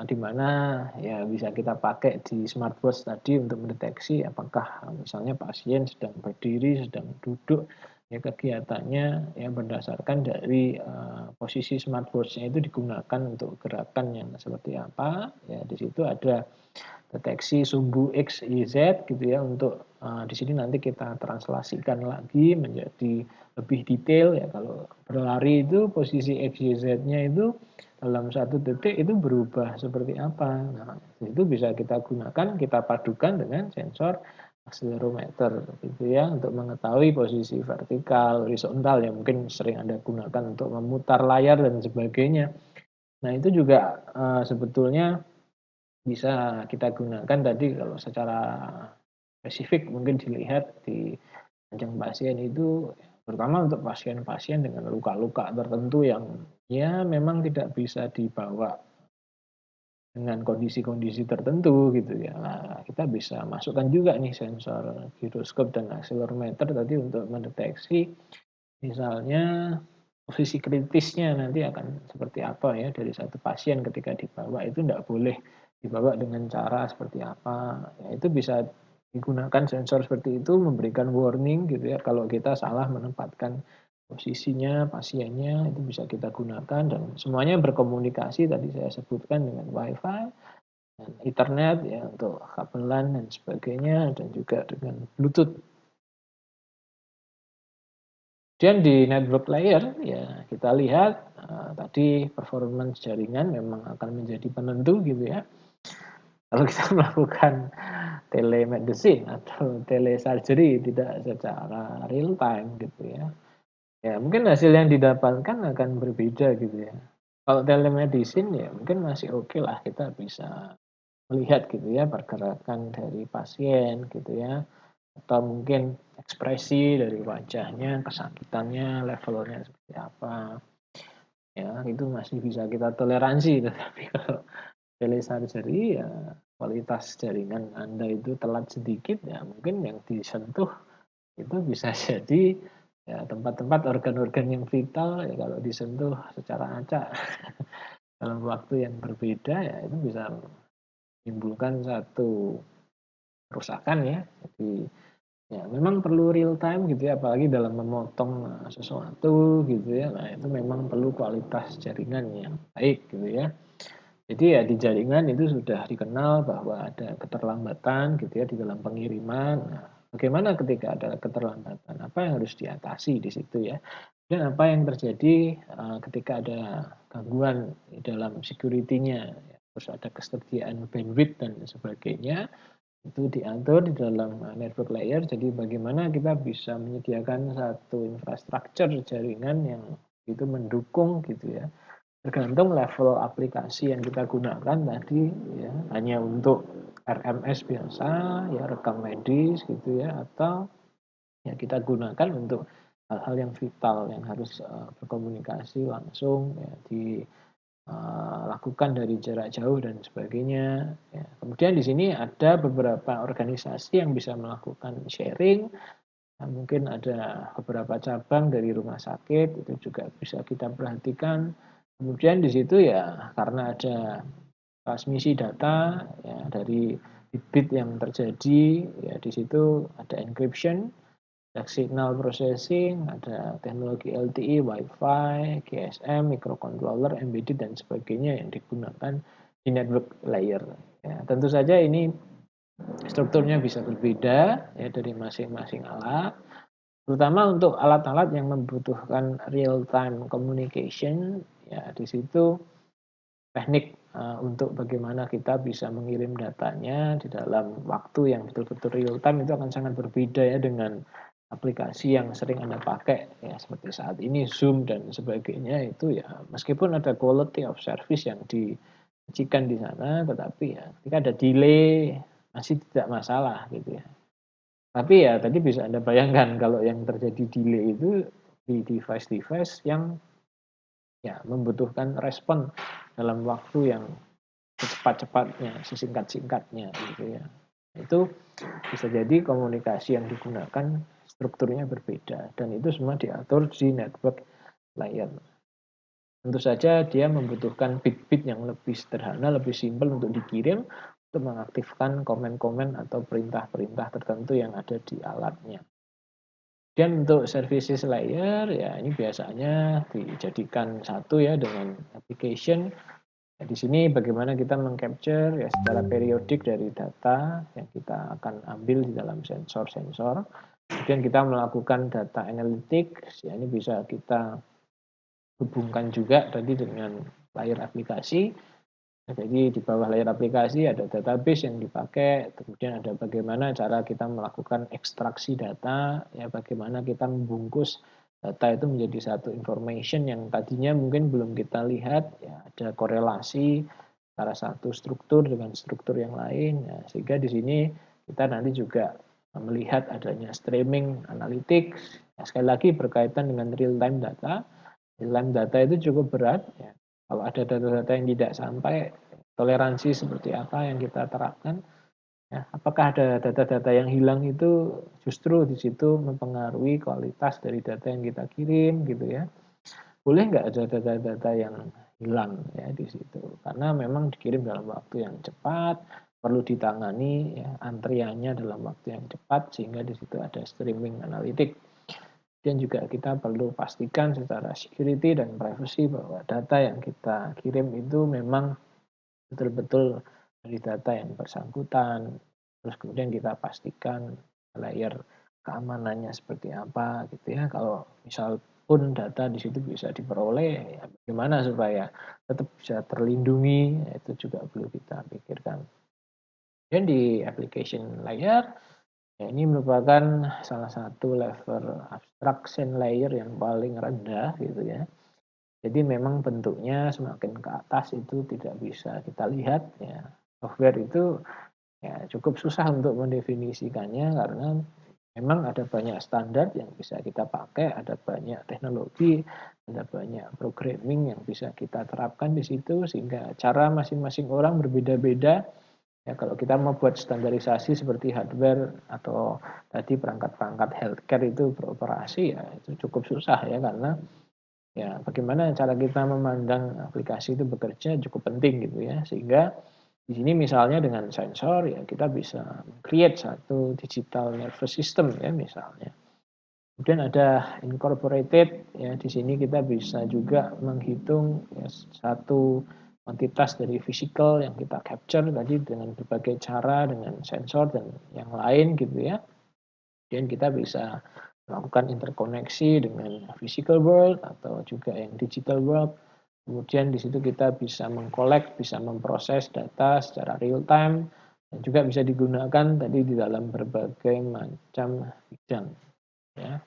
di mana ya bisa kita pakai di smartwatch tadi untuk mendeteksi apakah misalnya pasien sedang berdiri, sedang duduk, ya kegiatannya ya berdasarkan dari posisi smartwatch-nya itu digunakan untuk gerakan yang seperti apa, ya di situ ada deteksi sumbu X, Y, Z gitu ya untuk di sini nanti kita translasikan lagi menjadi lebih detail ya kalau berlari itu posisi X, Y, Z-nya itu dalam satu detik itu berubah seperti apa. Nah, itu bisa kita gunakan, kita padukan dengan sensor accelerometer gitu ya untuk mengetahui posisi vertikal, horizontal yang mungkin sering Anda gunakan untuk memutar layar dan sebagainya. Nah, itu juga sebetulnya bisa kita gunakan tadi kalau secara spesifik mungkin dilihat di ranjang pasien itu terutama untuk pasien-pasien dengan luka-luka tertentu yang ya memang tidak bisa dibawa dengan kondisi-kondisi tertentu gitu ya. Nah, kita bisa masukkan juga nih sensor giroskop dan accelerometer tadi untuk mendeteksi misalnya posisi kritisnya nanti akan seperti apa ya dari satu pasien ketika dibawa itu tidak boleh dibawa dengan cara seperti apa. Ya, itu bisa digunakan sensor seperti itu memberikan warning gitu ya kalau kita salah menempatkan posisinya pasiennya itu bisa kita gunakan dan semuanya berkomunikasi tadi saya sebutkan dengan WiFi dan Ethernet ya untuk kabel LAN dan sebagainya dan juga dengan Bluetooth. Kemudian di network layer ya kita lihat tadi performance jaringan memang akan menjadi penentu gitu ya. Kalau kita melakukan telemedicine atau telesurgery tidak secara real time gitu ya. Ya mungkin hasil yang didapatkan akan berbeda gitu ya. Kalau telemedicine ya mungkin masih oke lah kita bisa melihat gitu ya pergerakan dari pasien gitu ya. Atau mungkin ekspresi dari wajahnya, kesakitannya, levelnya seperti apa. Ya, itu masih bisa kita toleransi. Tetapi kalau telesurgery ya kualitas jaringan Anda itu telat sedikit ya mungkin yang disentuh itu bisa jadi ya tempat-tempat organ-organ yang vital ya kalau disentuh secara acak dalam waktu yang berbeda ya itu bisa menimbulkan satu kerusakan ya. Jadi ya memang perlu real time gitu ya, apalagi dalam memotong sesuatu gitu ya. Nah, itu memang perlu kualitas jaringan yang baik gitu ya. Jadi ya di jaringan itu sudah dikenal bahwa ada keterlambatan gitu ya di dalam pengiriman. Nah, bagaimana ketika ada keterlambatan? Apa yang harus diatasi di situ ya? Dan apa yang terjadi ketika ada gangguan di dalam security-nya? Ya, terus ada kesediaan bandwidth dan sebagainya itu diatur di dalam network layer. Jadi bagaimana kita bisa menyediakan satu infrastruktur jaringan yang itu mendukung gitu ya. Tergantung level aplikasi yang kita gunakan tadi ya, hanya untuk RMS biasa ya rekam medis gitu ya atau ya kita gunakan untuk hal-hal yang vital yang harus berkomunikasi langsung ya lakukan dari jarak jauh dan sebagainya. Ya. Kemudian di sini ada beberapa organisasi yang bisa melakukan sharing. Nah, mungkin ada beberapa cabang dari rumah sakit itu juga bisa kita perhatikan. Kemudian di situ ya karena ada transmisi data ya dari bit yang terjadi ya di situ ada encryption, ada signal processing, ada teknologi LTE, Wi-Fi, GSM, microcontroller, embedded dan sebagainya yang digunakan di network layer. Ya, tentu saja ini strukturnya bisa berbeda ya dari masing-masing alat. Terutama untuk alat-alat yang membutuhkan real time communication ya di situ teknik untuk bagaimana kita bisa mengirim datanya di dalam waktu yang betul-betul real time itu akan sangat berbeda ya dengan aplikasi yang sering Anda pakai ya seperti saat ini Zoom dan sebagainya itu ya meskipun ada quality of service yang disajikan di sana tetapi ya ketika ada delay masih tidak masalah gitu ya. Tapi ya tadi bisa Anda bayangkan kalau yang terjadi delay itu di device-device yang ya membutuhkan respon dalam waktu yang secepat-cepatnya, sesingkat-singkatnya gitu ya. Itu bisa jadi komunikasi yang digunakan strukturnya berbeda dan itu semua diatur di network layer. Tentu saja dia membutuhkan bit-bit yang lebih sederhana, lebih simpel untuk dikirim untuk mengaktifkan komen-komen atau perintah-perintah tertentu yang ada di alatnya. Dan untuk services layer ya ini biasanya dijadikan satu ya dengan application. Nah, di sini bagaimana kita mengcapture ya secara periodik dari data yang kita akan ambil di dalam sensor-sensor. Kemudian kita melakukan data analytics, ya ini bisa kita hubungkan juga tadi dengan layar aplikasi. Jadi di bawah layar aplikasi ada database yang dipakai, kemudian ada bagaimana cara kita melakukan ekstraksi data, ya bagaimana kita membungkus data itu menjadi satu information yang tadinya mungkin belum kita lihat, ya ada korelasi antara satu struktur dengan struktur yang lain, ya, sehingga di sini kita nanti juga melihat adanya streaming analytics, ya, sekali lagi berkaitan dengan real time data. Real time data itu cukup berat, ya. Kalau ada data-data yang tidak sampai, toleransi seperti apa yang kita terapkan. Ya, apakah ada data-data yang hilang itu justru di situ mempengaruhi kualitas dari data yang kita kirim gitu ya. Boleh nggak ada data-data yang hilang ya di situ. Karena memang dikirim dalam waktu yang cepat, perlu ditangani ya, antriannya dalam waktu yang cepat sehingga di situ ada streaming analitik. Dan juga kita perlu pastikan secara security dan privacy bahwa data yang kita kirim itu memang betul-betul dari data yang bersangkutan. Terus kemudian kita pastikan layer keamanannya seperti apa gitu ya. Kalau misal pun data di situ bisa diperoleh, ya bagaimana supaya tetap bisa terlindungi, itu juga perlu kita pikirkan. Dan di application layer, ya ini merupakan salah satu level abstraction layer yang paling rendah gitu ya. Jadi memang bentuknya semakin ke atas itu tidak bisa kita lihat ya. Software itu ya cukup susah untuk mendefinisikannya karena memang ada banyak standar yang bisa kita pakai, ada banyak teknologi, ada banyak programming yang bisa kita terapkan di situ sehingga cara masing-masing orang berbeda-beda. Ya, kalau kita mau buat standarisasi seperti hardware atau tadi perangkat-perangkat healthcare itu beroperasi ya itu cukup susah ya karena ya bagaimana cara kita memandang aplikasi itu bekerja cukup penting gitu ya sehingga di sini misalnya dengan sensor ya kita bisa create satu digital nervous system ya misalnya. Kemudian ada incorporated ya di sini kita bisa juga menghitung ya, satu kuantitas dari physical yang kita capture tadi dengan berbagai cara dengan sensor dan yang lain gitu ya. Dan kita bisa melakukan interkoneksi dengan physical world atau juga yang digital world. Kemudian di situ kita bisa mengkolek, bisa memproses data secara real time dan juga bisa digunakan tadi di dalam berbagai macam bidang. Ya.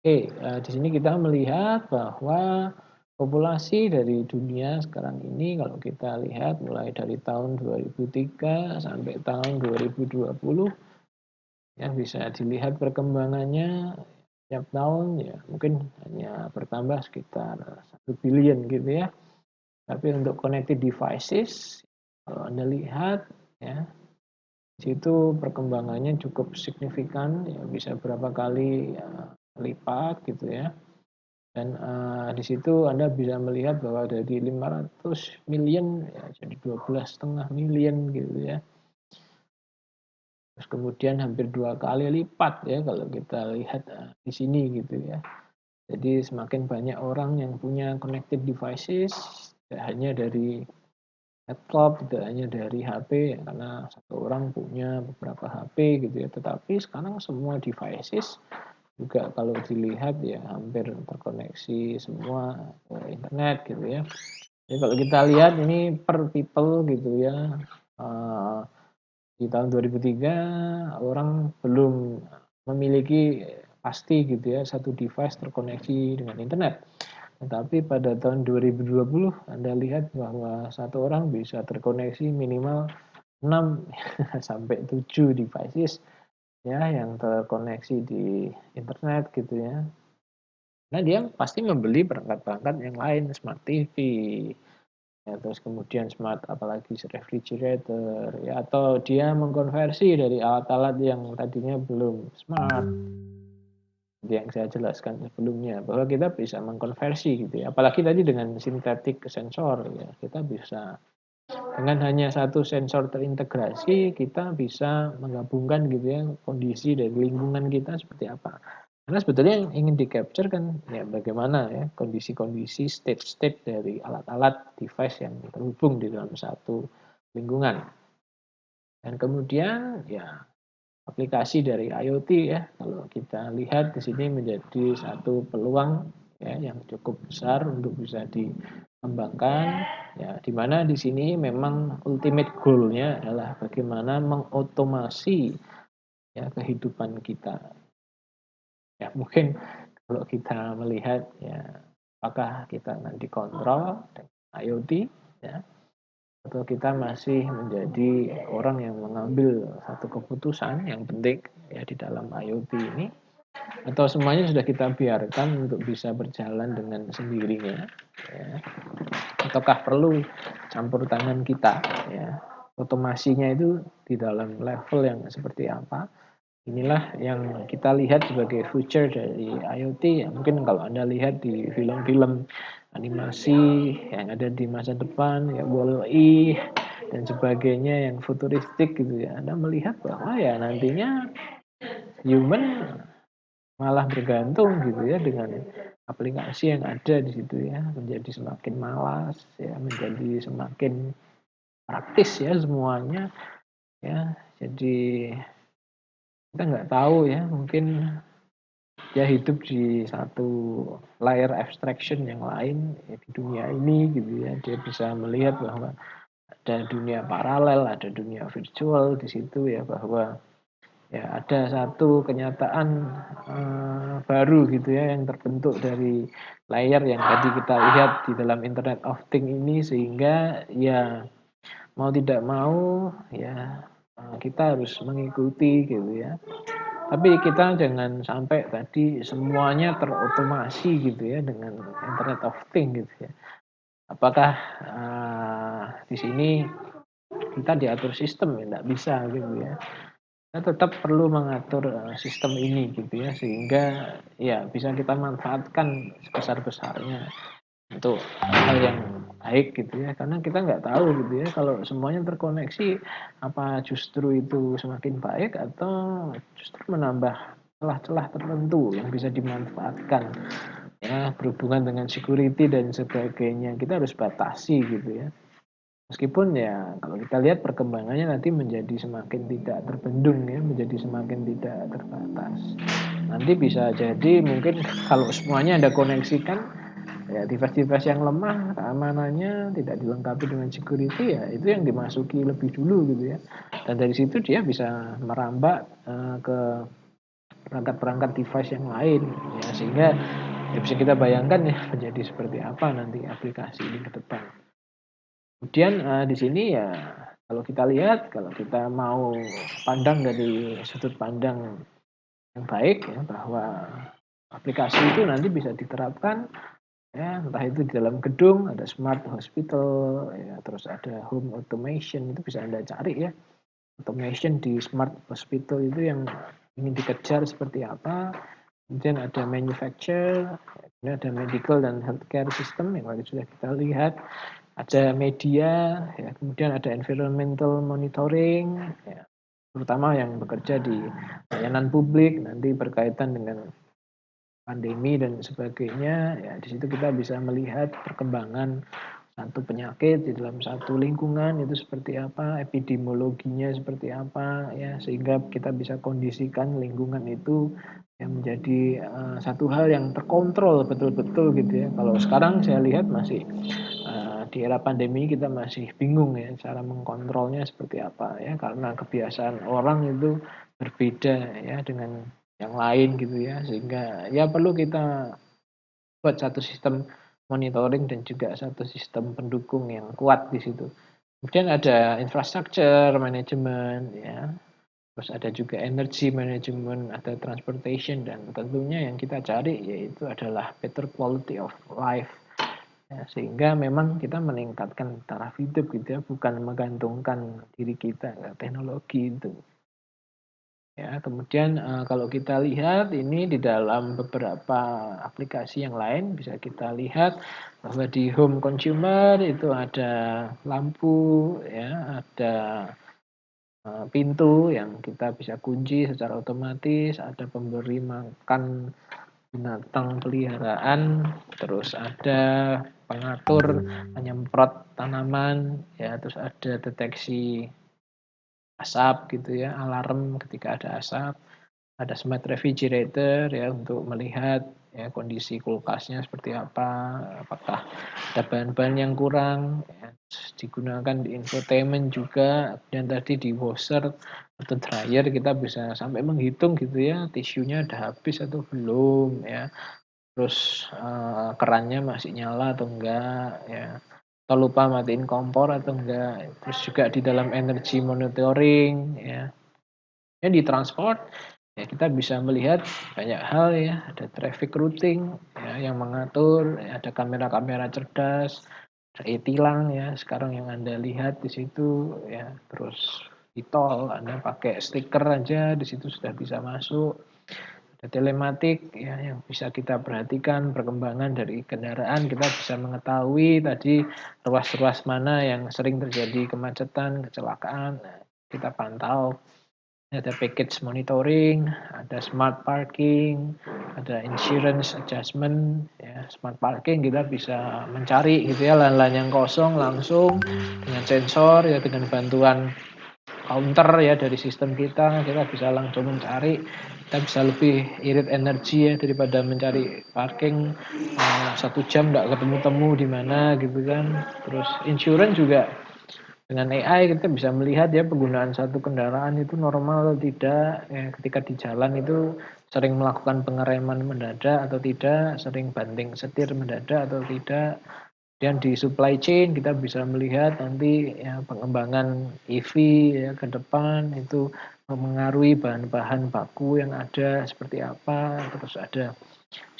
Oke, di sini kita melihat bahwa populasi dari dunia sekarang ini kalau kita lihat mulai dari tahun 2003 sampai tahun 2020 ya bisa dilihat perkembangannya tiap tahun ya mungkin hanya bertambah sekitar 1 billion gitu ya. Tapi untuk connected devices kalau Anda lihat ya di situ perkembangannya cukup signifikan ya bisa berapa kali lipat gitu ya. Dan di situ Anda bisa melihat bahwa dari 500 million ya jadi 12,5 million gitu ya. Terus kemudian hampir 2 kali lipat ya kalau kita lihat di sini gitu ya. Jadi semakin banyak orang yang punya connected devices, tidak hanya dari laptop, tidak hanya dari HP ya, karena satu orang punya beberapa HP gitu ya. Tetapi sekarang semua devices juga kalau dilihat ya hampir terkoneksi semua ke internet gitu ya. Jadi kalau kita lihat ini per people gitu ya. Di tahun 2003 orang belum memiliki pasti gitu ya satu device terkoneksi dengan internet. Tetapi pada tahun 2020 Anda lihat bahwa satu orang bisa terkoneksi minimal 6 sampai 7 devices ya yang terkoneksi di internet gitu ya. Nah, dia pasti membeli perangkat-perangkat yang lain, smart TV, ya, terus kemudian smart apalagi refrigerator ya atau dia mengkonversi dari alat-alat yang tadinya belum smart yang saya jelaskan sebelumnya bahwa kita bisa mengkonversi gitu ya apalagi tadi dengan sintetik sensor ya kita bisa dengan hanya satu sensor terintegrasi kita bisa menggabungkan gitu ya kondisi dari lingkungan kita seperti apa. Karena sebetulnya yang ingin di-capture kan ya bagaimana ya kondisi-kondisi state-state dari alat-alat device yang terhubung di dalam satu lingkungan. Dan kemudian ya aplikasi dari IoT ya kalau kita lihat di sini menjadi satu peluang ya yang cukup besar untuk bisa dikembangkan ya di mana di sini memang ultimate goal-nya adalah bagaimana mengotomasi ya kehidupan kita. Ya mungkin kalau kita melihat ya apakah kita nanti kontrol dengan IoT ya atau kita masih menjadi orang yang mengambil satu keputusan yang penting ya di dalam IoT ini atau semuanya sudah kita biarkan untuk bisa berjalan dengan sendirinya ya. Ataukah perlu campur tangan kita ya otomasinya itu di dalam level yang seperti apa. Inilah yang kita lihat sebagai future dari IoT ya. Mungkin kalau Anda lihat di film-film animasi yang ada di masa depan ya Wall-E dan sebagainya yang futuristik gitu ya. Anda melihat bahwa ya nantinya human malah bergantung gitu ya dengan aplikasi yang ada di situ ya, menjadi semakin malas ya, menjadi semakin praktis ya semuanya ya. Jadi kita nggak tahu ya, mungkin dia hidup di satu layer abstraction yang lain ya, di dunia ini gitu ya. Dia bisa melihat bahwa ada dunia paralel, ada dunia virtual di situ ya, bahwa ya ada satu kenyataan baru gitu ya yang terbentuk dari layer yang tadi kita lihat di dalam Internet of Things ini, sehingga ya mau tidak mau ya kita harus mengikuti gitu ya. Tapi kita jangan sampai tadi semuanya terotomasi gitu ya dengan Internet of Things gitu ya. Apakah di sini kita diatur sistem ya? Nggak bisa gitu ya. Kita tetap perlu mengatur sistem ini gitu ya, sehingga ya bisa kita manfaatkan sebesar-besarnya untuk hal yang baik gitu ya. Karena kita nggak tahu gitu ya, kalau semuanya terkoneksi, apa justru itu semakin baik atau justru menambah celah-celah tertentu yang bisa dimanfaatkan ya, berhubungan dengan security dan sebagainya. Kita harus batasi gitu ya. Meskipun ya kalau kita lihat perkembangannya nanti menjadi semakin tidak terbendung ya, menjadi semakin tidak terbatas. Nanti bisa jadi mungkin kalau semuanya Anda koneksikan, ya device-device yang lemah keamanannya tidak dilengkapi dengan security ya itu yang dimasuki lebih dulu gitu ya. Dan dari situ dia bisa merambah ke perangkat-perangkat device yang lain ya, sehingga ya bisa kita bayangkan ya menjadi seperti apa nanti aplikasi ini ke depan. Kemudian di sini ya kalau kita lihat, kalau kita mau pandang dari sudut pandang yang baik ya, bahwa aplikasi itu nanti bisa diterapkan ya, entah itu di dalam gedung ada smart hospital ya, terus ada home automation, itu bisa Anda cari ya. Automation di smart hospital itu yang ingin dikejar seperti apa. Kemudian ada manufacture, kemudian ada medical dan healthcare system yang tadi sudah kita lihat. Ada media, ya, kemudian ada environmental monitoring, ya, terutama yang bekerja di layanan publik, nanti berkaitan dengan pandemi dan sebagainya. Ya, di situ kita bisa melihat perkembangan satu penyakit di dalam satu lingkungan itu seperti apa, epidemiologinya seperti apa, ya, sehingga kita bisa kondisikan lingkungan itu yang menjadi satu hal yang terkontrol betul-betul gitu ya. Kalau sekarang saya lihat masih di era pandemi kita masih bingung ya cara mengkontrolnya seperti apa ya, karena kebiasaan orang itu berbeda ya dengan yang lain gitu ya, sehingga ya perlu kita buat satu sistem monitoring dan juga satu sistem pendukung yang kuat di situ. Kemudian ada infrastructure management ya, terus ada juga energy management, ada transportation, dan tentunya yang kita cari yaitu adalah better quality of life. Ya, sehingga memang kita meningkatkan taraf hidup gitu ya, bukan menggantungkan diri kita ke teknologi itu. Ya, kemudian kalau kita lihat ini di dalam beberapa aplikasi yang lain bisa kita lihat bahwa di home consumer itu ada lampu ya, ada pintu yang kita bisa kunci secara otomatis, ada pemberi makan binatang peliharaan, terus ada pengatur penyemprot tanaman ya, terus ada deteksi asap gitu ya, alarm ketika ada asap, ada smart refrigerator ya untuk melihat ya kondisi kulkasnya seperti apa, apakah ada bahan-bahan yang kurang ya, digunakan di infotainment juga, dan tadi di washer atau dryer kita bisa sampai menghitung gitu ya, tisunya udah habis atau belum ya. Terus kerannya masih nyala atau enggak ya, atau lupa matiin kompor atau enggak. Terus juga di dalam energy monitoring ya. Ya di transport ya kita bisa melihat banyak hal ya, ada traffic routing ya yang mengatur, ya, ada kamera-kamera cerdas, ada e-tilang ya sekarang yang Anda lihat di situ ya. Terus di tol Anda pakai stiker aja di situ sudah bisa masuk. Ada telematik ya yang bisa kita perhatikan perkembangan dari kendaraan, kita bisa mengetahui tadi ruas-ruas mana yang sering terjadi kemacetan, kecelakaan, nah, kita pantau. Ada package monitoring, ada smart parking, ada insurance adjustment. Ya, smart parking kita bisa mencari gitu ya lahan-lahan yang kosong langsung dengan sensor ya, dengan bantuan counter ya dari sistem kita bisa langsung mencari, kita bisa lebih irit energi ya daripada mencari parking 1 jam nggak ketemu-temu di mana gitu kan. Terus insurance juga dengan AI kita bisa melihat ya penggunaan satu kendaraan itu normal atau tidak, ya ketika di jalan itu sering melakukan pengereman mendadak atau tidak, sering banting setir mendadak atau tidak. Dan di supply chain kita bisa melihat nanti ya pengembangan EV ya ke depan itu memengaruhi bahan-bahan baku yang ada seperti apa, terus ada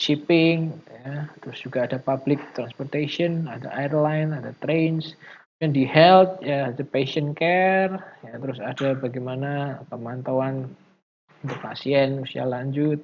shipping ya, terus juga ada public transportation, ada airline, ada trains. Dan di health ya ada patient care ya, terus ada bagaimana pemantauan untuk pasien usia lanjut,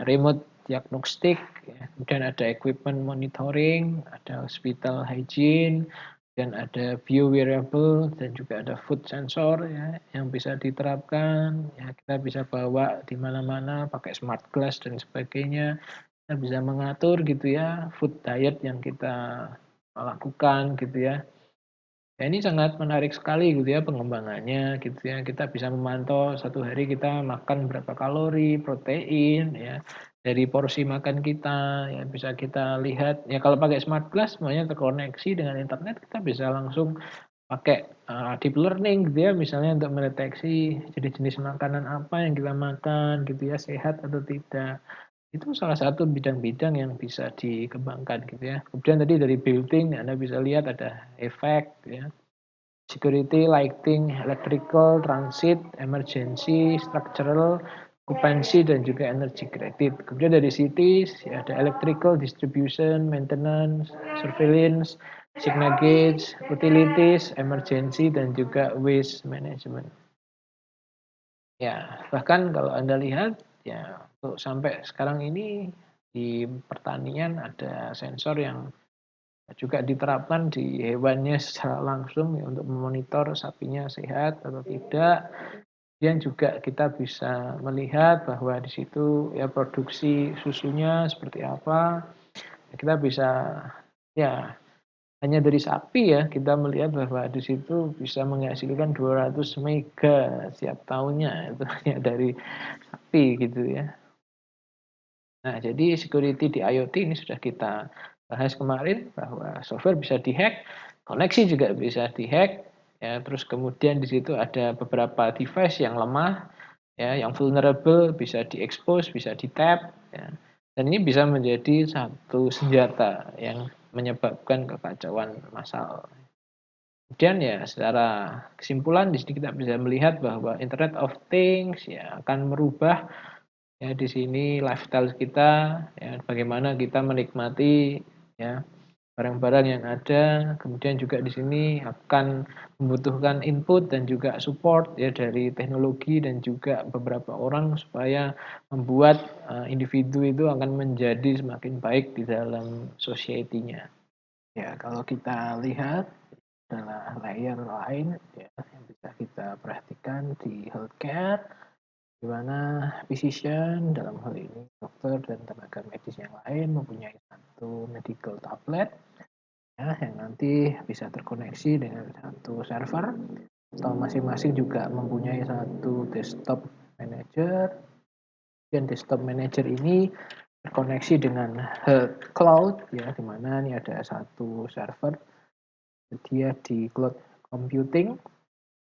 remote diagnostik ya, kemudian ada equipment monitoring, ada hospital hygiene, dan ada bio wearable dan juga ada food sensor ya yang bisa diterapkan ya, kita bisa bawa di mana-mana pakai smart glass dan sebagainya. Kita bisa mengatur gitu ya food diet yang kita lakukan gitu ya. Ya ini sangat menarik sekali gitu ya pengembangannya gitu ya. Kita bisa memantau satu hari kita makan berapa kalori, protein ya, dari porsi makan kita ya bisa kita lihat. Ya kalau pakai smart glass semuanya terkoneksi dengan internet, kita bisa langsung pakai deep learning gitu ya, misalnya untuk mendeteksi jenis-jenis makanan apa yang kita makan gitu ya, sehat atau tidak. Itu salah satu bidang-bidang yang bisa dikembangkan gitu ya. Kemudian tadi dari building Anda bisa lihat ada efek ya, security, lighting, electrical, transit, emergency, structural, occupancy, dan juga energy credit. Kemudian dari cities ya ada electrical, distribution, maintenance, surveillance, signal gauge, utilities, emergency, dan juga waste management. Ya, bahkan kalau Anda lihat ya untuk sampai sekarang ini di pertanian ada sensor yang juga diterapkan di hewannya secara langsung ya, untuk memonitor sapinya sehat atau tidak. Kemudian juga kita bisa melihat bahwa di situ ya produksi susunya seperti apa. Kita bisa ya hanya dari sapi ya kita melihat bahwa di situ bisa menghasilkan 200 mega setiap tahunnya itu hanya dari sapi gitu ya. Nah, jadi security di IoT ini sudah kita bahas kemarin bahwa software bisa dihack, koneksi juga bisa dihack, ya. Terus kemudian di situ ada beberapa device yang lemah, ya, yang vulnerable bisa diekspos, bisa di-tap, ya. Dan ini bisa menjadi satu senjata yang menyebabkan kekacauan massal. Kemudian ya secara kesimpulan di sini kita bisa melihat bahwa Internet of Things ya akan merubah ya di sini lifestyle kita ya, bagaimana kita menikmati ya barang-barang yang ada. Kemudian juga di sini akan membutuhkan input dan juga support ya dari teknologi dan juga beberapa orang supaya membuat individu itu akan menjadi semakin baik di dalam society-nya. Ya, kalau kita lihat adalah layer lain ya yang bisa kita perhatikan di healthcare, di mana physician dalam hal ini dokter dan tenaga medis yang lain mempunyai satu medical tablet ya, yang nanti bisa terkoneksi dengan satu server, atau masing-masing juga mempunyai satu desktop manager. Dan desktop manager ini terkoneksi dengan cloud ya, di mana ini ada satu server tersedia di cloud computing,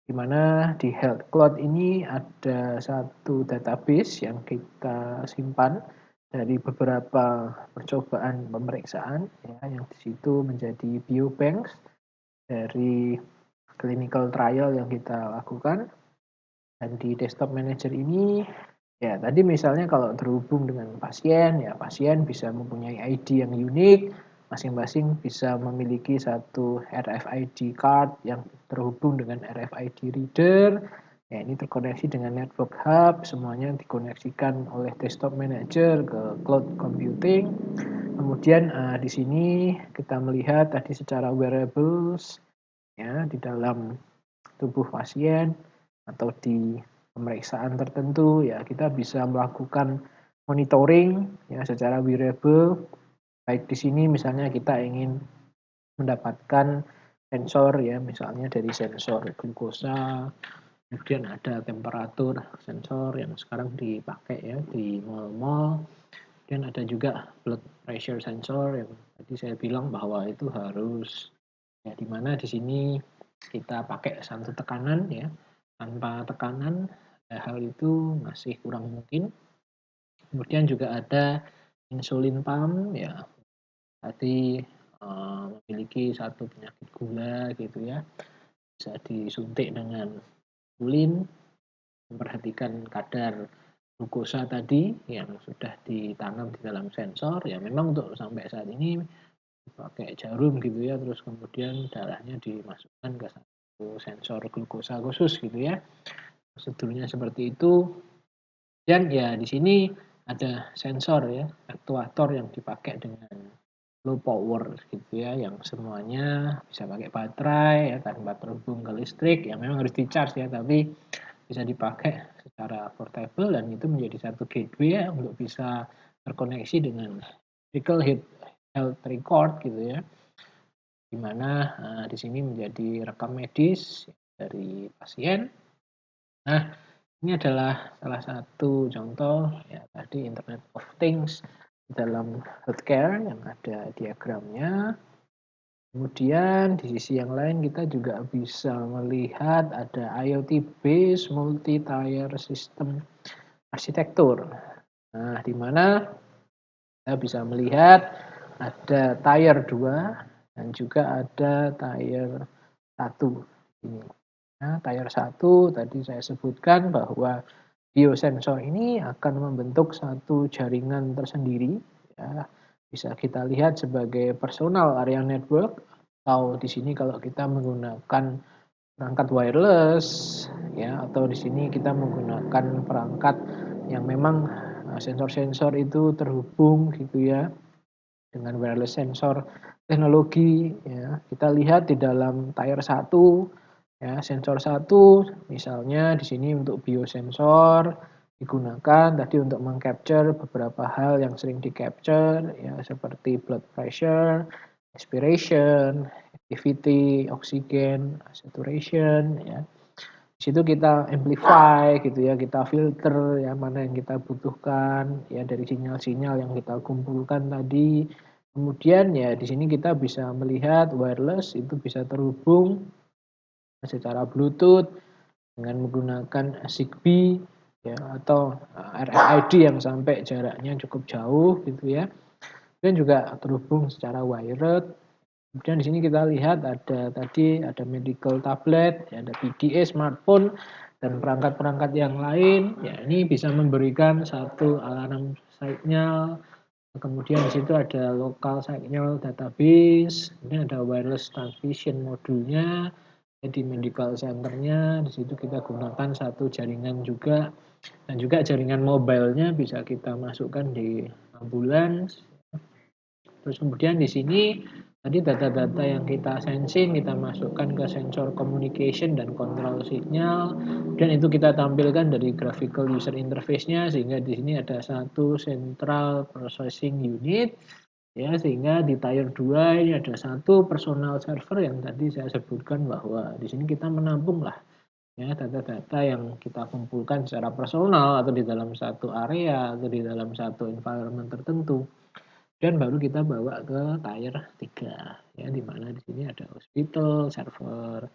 di mana di health cloud ini ada satu database yang kita simpan dari beberapa percobaan pemeriksaan ya, yang di situ menjadi biobanks dari clinical trial yang kita lakukan. Dan di desktop manager ini ya tadi misalnya kalau terhubung dengan pasien ya, pasien bisa mempunyai ID yang unik, masing-masing bisa memiliki satu RFID card yang terhubung dengan RFID reader. Ya, ini terkoneksi dengan network hub, semuanya dikoneksikan oleh desktop manager ke cloud computing. Kemudian di sini kita melihat tadi secara wearables ya di dalam tubuh pasien atau di pemeriksaan tertentu, ya kita bisa melakukan monitoring ya secara wearable. Baik di sini misalnya kita ingin mendapatkan sensor ya, misalnya dari sensor glukosa, kemudian ada temperatur sensor yang sekarang dipakai ya di mall-mall, dan ada juga blood pressure sensor yang tadi saya bilang bahwa itu harus ya, di mana di sini kita pakai satu tekanan ya, tanpa tekanan hal itu masih kurang mungkin. Kemudian juga ada insulin pump ya, tadi memiliki satu penyakit gula gitu ya, bisa disuntik dengan insulin, memperhatikan kadar glukosa tadi yang sudah ditanam di dalam sensor. Ya memang untuk sampai saat ini pakai jarum gitu ya, terus kemudian darahnya dimasukkan ke satu sensor glukosa khusus gitu ya. Prosedurnya seperti itu. Dan ya di sini ada sensor ya, aktuator yang dipakai dengan low power gitu ya, yang semuanya bisa pakai baterai ya, tanpa terhubung ke listrik. Ya memang harus di-charge ya, tapi bisa dipakai secara portable dan itu menjadi satu gateway ya untuk bisa terkoneksi dengan medical health record gitu ya, di mana di sini menjadi rekam medis dari pasien. Nah, ini adalah salah satu contoh ya tadi Internet of Things dalam healthcare yang ada diagramnya. Kemudian di sisi yang lain kita juga bisa melihat ada IoT based multi-tier system arsitektur. Nah, di mana kita bisa melihat ada tier 2 dan juga ada tier 1 ini. Nah, tier 1 tadi saya sebutkan bahwa biosensor ini akan membentuk satu jaringan tersendiri ya. Bisa kita lihat sebagai personal area network, atau di sini kalau kita menggunakan perangkat wireless ya, atau di sini kita menggunakan perangkat yang memang sensor-sensor itu terhubung gitu ya dengan wireless sensor teknologi ya. Kita lihat di dalam tier 1 ya, sensor 1 misalnya di sini untuk biosensor digunakan tadi untuk mengcapture beberapa hal yang sering di-capture ya, seperti blood pressure, respiration, activity, oksigen, saturation ya. Di situ kita amplify gitu ya, kita filter ya mana yang kita butuhkan ya dari sinyal-sinyal yang kita kumpulkan tadi. Kemudian ya di sini kita bisa melihat wireless itu bisa terhubung secara Bluetooth dengan menggunakan Zigbee ya, atau RFID yang sampai jaraknya cukup jauh gitu ya. Dan juga terhubung secara wired. Kemudian di sini kita lihat ada medical tablet, ya, ada PDA, smartphone, dan perangkat-perangkat yang lain. Ya, ini bisa memberikan satu alarm signal. Kemudian di situ ada local signal database. Ini ada wireless transmission modulnya. Di medical centernya, di situ kita gunakan satu jaringan juga, dan juga jaringan mobilenya bisa kita masukkan di ambulans. Terus kemudian di sini tadi data-data yang kita sensing kita masukkan ke sensor communication dan control signal, dan itu kita tampilkan dari graphical user interface-nya, sehingga di sini ada satu central processing unit ya, sehingga di tier 2 ini ada satu personal server yang tadi saya sebutkan bahwa di sini kita menampung lah ya data-data yang kita kumpulkan secara personal atau di dalam satu area atau di dalam satu environment tertentu, dan baru kita bawa ke tier 3 ya, di mana di sini ada hospital server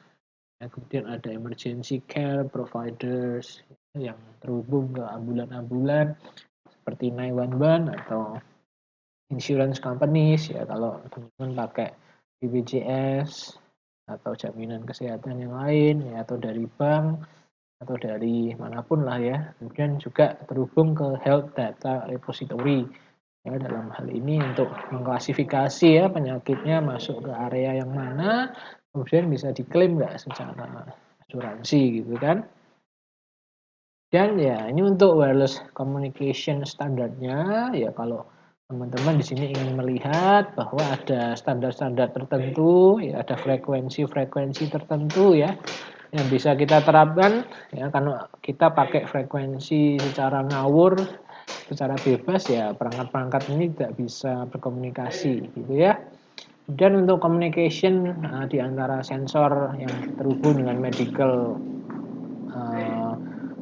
ya, kemudian ada emergency care providers yang terhubung ke ambulan-ambulan seperti 911 atau insurance companies ya, kalau teman-teman pakai BPJS atau jaminan kesehatan yang lain ya, atau dari bank atau dari manapun lah ya. Kemudian juga terhubung ke health data repository ya, dalam hal ini untuk mengklasifikasi ya penyakitnya masuk ke area yang mana, kemudian bisa diklaim nggak secara asuransi gitu kan. Dan ya ini untuk wireless communication standarnya ya, kalau teman-teman di sini ingin melihat bahwa ada standar-standar tertentu ya, ada frekuensi-frekuensi tertentu ya yang bisa kita terapkan ya, karena kita pakai frekuensi secara ngawur, secara bebas ya, perangkat-perangkat ini tidak bisa berkomunikasi gitu ya. Kemudian untuk communication di antara sensor yang terhubung dengan medical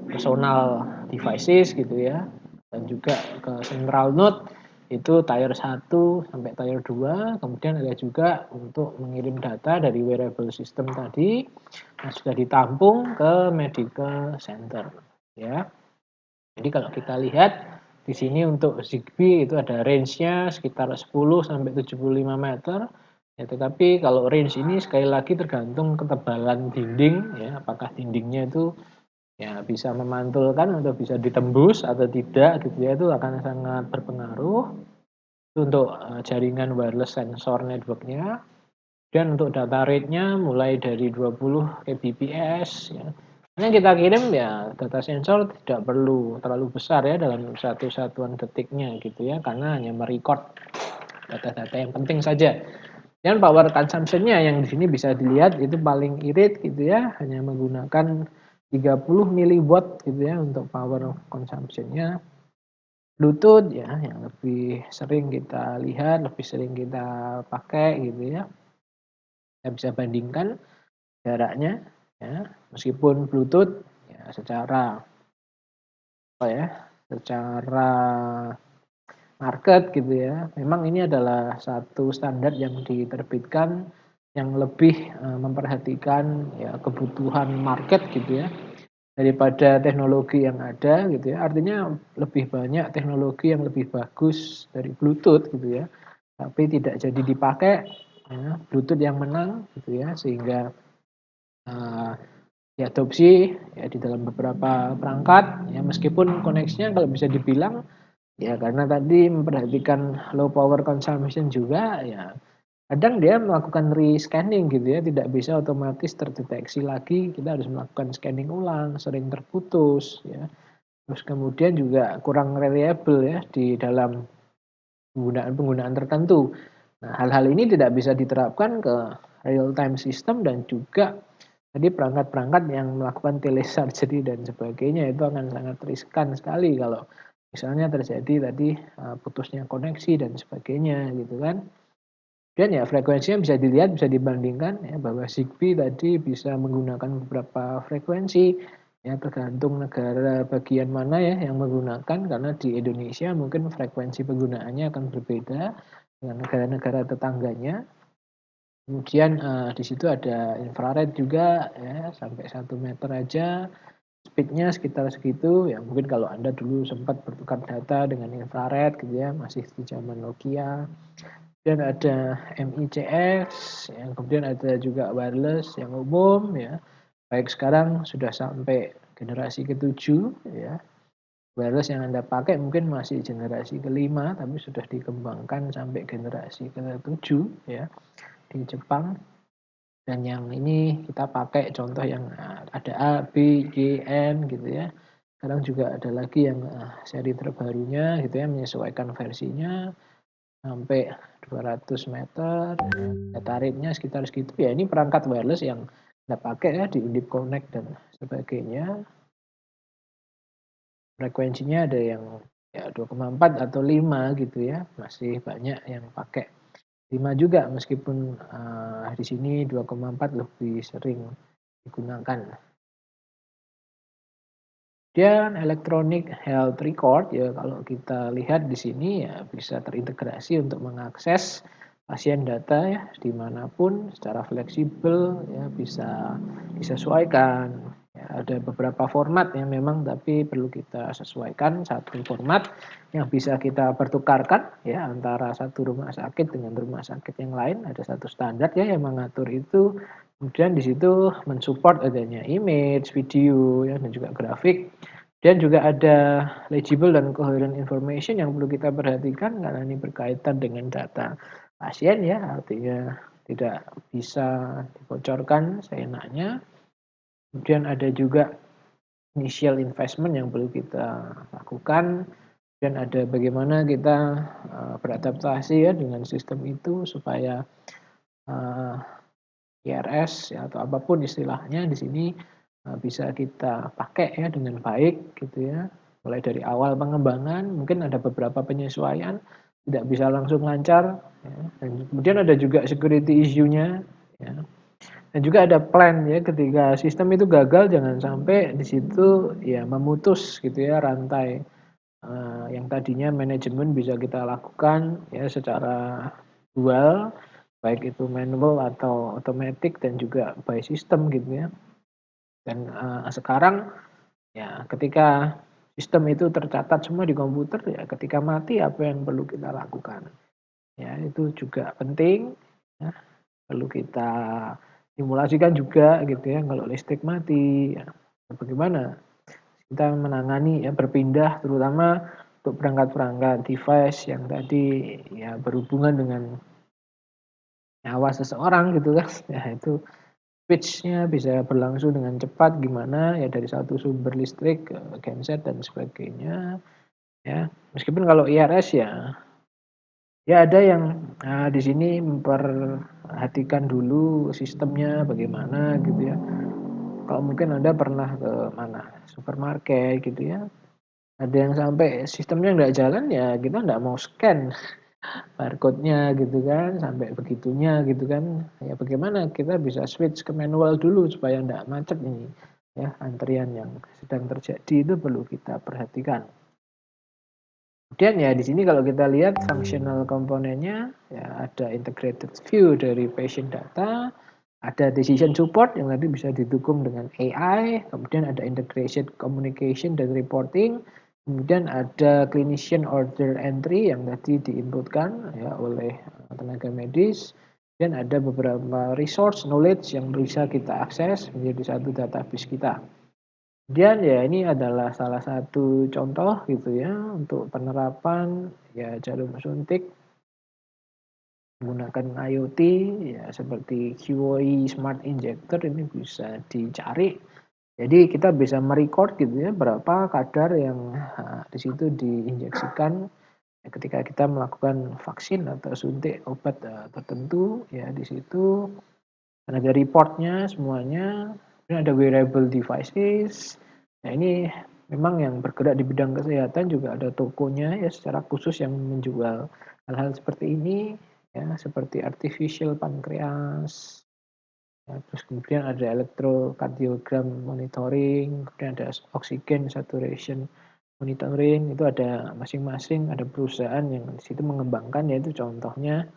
personal devices gitu ya, dan juga ke central node itu tier 1 sampai tier 2. Kemudian ada juga untuk mengirim data dari wearable system tadi yang sudah ditampung ke medical center ya. Jadi kalau kita lihat di sini untuk Zigbee itu ada range-nya sekitar 10 sampai 75 meter. Ya, tetapi kalau range ini sekali lagi tergantung ketebalan dinding ya, apakah dindingnya itu ya bisa memantulkan atau bisa ditembus atau tidak gitu ya, itu akan sangat berpengaruh. Itu untuk jaringan wireless sensor network-nya. Dan untuk data rate-nya mulai dari 20 kbps ya. Yang kita kirim ya data sensor tidak perlu terlalu besar ya dalam satu satuan detiknya gitu ya, karena hanya merecord data-data yang penting saja. Dan power consumption-nya yang di sini bisa dilihat itu paling irit gitu ya, hanya menggunakan 30 miliwatt gitu ya untuk power consumption-nya. Bluetooth ya yang lebih sering kita lihat, lebih sering kita pakai gitu ya. Kita bisa bandingkan jaraknya ya, meskipun Bluetooth ya secara secara market gitu ya, memang ini adalah satu standar yang diterbitkan yang lebih memperhatikan ya kebutuhan market gitu ya, daripada teknologi yang ada gitu ya. Artinya lebih banyak teknologi yang lebih bagus dari Bluetooth gitu ya, tapi tidak jadi dipakai ya, Bluetooth yang menang gitu ya, sehingga diadopsi ya di dalam beberapa perangkat ya, meskipun koneksinya kalau bisa dibilang ya karena tadi memperhatikan low power consumption juga ya, kadang dia melakukan rescanning gitu ya, tidak bisa otomatis terdeteksi lagi, kita harus melakukan scanning ulang, sering terputus ya. Terus kemudian juga kurang reliable ya di dalam penggunaan tertentu. Nah, hal-hal ini tidak bisa diterapkan ke real time system, dan juga tadi perangkat-perangkat yang melakukan telesurgery dan sebagainya itu akan sangat riskan sekali kalau misalnya terjadi tadi putusnya koneksi dan sebagainya gitu kan. Dan ya frekuensinya bisa dilihat, bisa dibandingkan ya, bahwa Zigbee tadi bisa menggunakan beberapa frekuensi ya, tergantung negara bagian mana ya yang menggunakan, karena di Indonesia mungkin frekuensi penggunaannya akan berbeda dengan negara-negara tetangganya. Kemudian di situ ada infrared juga ya, sampai 1 meter aja. Speednya sekitar segitu ya, mungkin kalau Anda dulu sempat bertukar data dengan infrared gitu ya, masih di zaman Nokia. Dan ada MICS, yang kemudian ada juga wireless yang umum ya. Baik sekarang sudah sampai generasi ke-7 ya. Wireless yang Anda pakai mungkin masih generasi ke-5, tapi sudah dikembangkan sampai generasi ke-7 ya di Jepang. Dan yang ini kita pakai contoh yang ada A, B, G, N gitu ya. Sekarang juga ada lagi yang seri terbarunya gitu ya, menyesuaikan versinya sampai 200 meter, data rate-nya sekitar segitu ya. Ini perangkat wireless yang Anda pakai ya di Undip Connect dan sebagainya. Frekuensinya ada yang ya 2,4 atau 5 gitu ya, masih banyak yang pakai 5 juga, meskipun di sini 2,4 lebih sering digunakan. Dan electronic health record ya, kalau kita lihat di sini ya bisa terintegrasi untuk mengakses pasien data ya dimanapun secara fleksibel ya, bisa disesuaikan ya. Ada beberapa format yang memang tapi perlu kita sesuaikan. Satu format yang bisa kita pertukarkan ya antara satu rumah sakit dengan rumah sakit yang lain, ada satu standar ya yang mengatur itu. Kemudian di situ mensupport adanya image, video ya, dan juga grafik. Dan juga ada legible dan coherent information yang perlu kita perhatikan karena ini berkaitan dengan data pasien ya, artinya tidak bisa dibocorkan seenaknya. Kemudian ada juga initial investment yang perlu kita lakukan, dan ada bagaimana kita beradaptasi ya dengan sistem itu supaya IRS ya, atau apapun istilahnya di sini bisa kita pakai ya dengan baik gitu ya. Mulai dari awal pengembangan mungkin ada beberapa penyesuaian, tidak bisa langsung lancar ya. Dan kemudian ada juga security issue-nya ya. Dan juga ada plan ya, ketika sistem itu gagal jangan sampai di situ ya memutus gitu ya rantai yang tadinya manajemen bisa kita lakukan ya secara dual, baik itu manual atau otomatis dan juga by system gitu ya. Dan sekarang ya ketika sistem itu tercatat semua di komputer, ya ketika mati apa yang perlu kita lakukan. Ya itu juga penting ya, perlu kita simulasikan juga gitu ya, kalau listrik mati ya, bagaimana kita menangani ya, berpindah terutama untuk perangkat-perangkat device yang tadi ya berhubungan dengan nyawa seseorang gitu kan. Ya itu switch-nya bisa berlangsung dengan cepat gimana ya, dari satu sumber listrik ke genset dan sebagainya ya. Meskipun kalau IRS ya ada yang di sini memperhatikan dulu sistemnya bagaimana gitu ya. Kalau mungkin Anda pernah ke mana, supermarket gitu ya, ada yang sampai sistemnya nggak jalan ya kita nggak mau scan barcode-nya gitu kan, sampai begitunya gitu kan. Ya bagaimana kita bisa switch ke manual dulu supaya nggak macet ini ya, antrian yang sedang terjadi itu perlu kita perhatikan. Kemudian ya di sini kalau kita lihat functional komponennya ya, ada integrated view dari patient data, ada decision support yang nanti bisa didukung dengan AI, kemudian ada integration communication dan reporting, kemudian ada clinician order entry yang tadi diinputkan ya oleh tenaga medis, dan ada beberapa resource knowledge yang bisa kita akses menjadi satu database kita. Kemudian ya ini adalah salah satu contoh gitu ya untuk penerapan ya jarum suntik menggunakan IoT ya, seperti QoE Smart Injector ini bisa dicari. Jadi kita bisa merecord gitu ya berapa kadar yang di situ diinjeksikan ya, ketika kita melakukan vaksin atau suntik obat tertentu ya, di situ ada reportnya semuanya. Kemudian ada wearable devices. Nah ini memang yang bergerak di bidang kesehatan juga ada tokonya ya secara khusus yang menjual hal-hal seperti ini ya, seperti artificial pancreas ya, terus kemudian ada electrocardiogram monitoring, kemudian ada oxygen saturation monitoring, itu ada masing-masing ada perusahaan yang di situ mengembangkan, yaitu contohnya.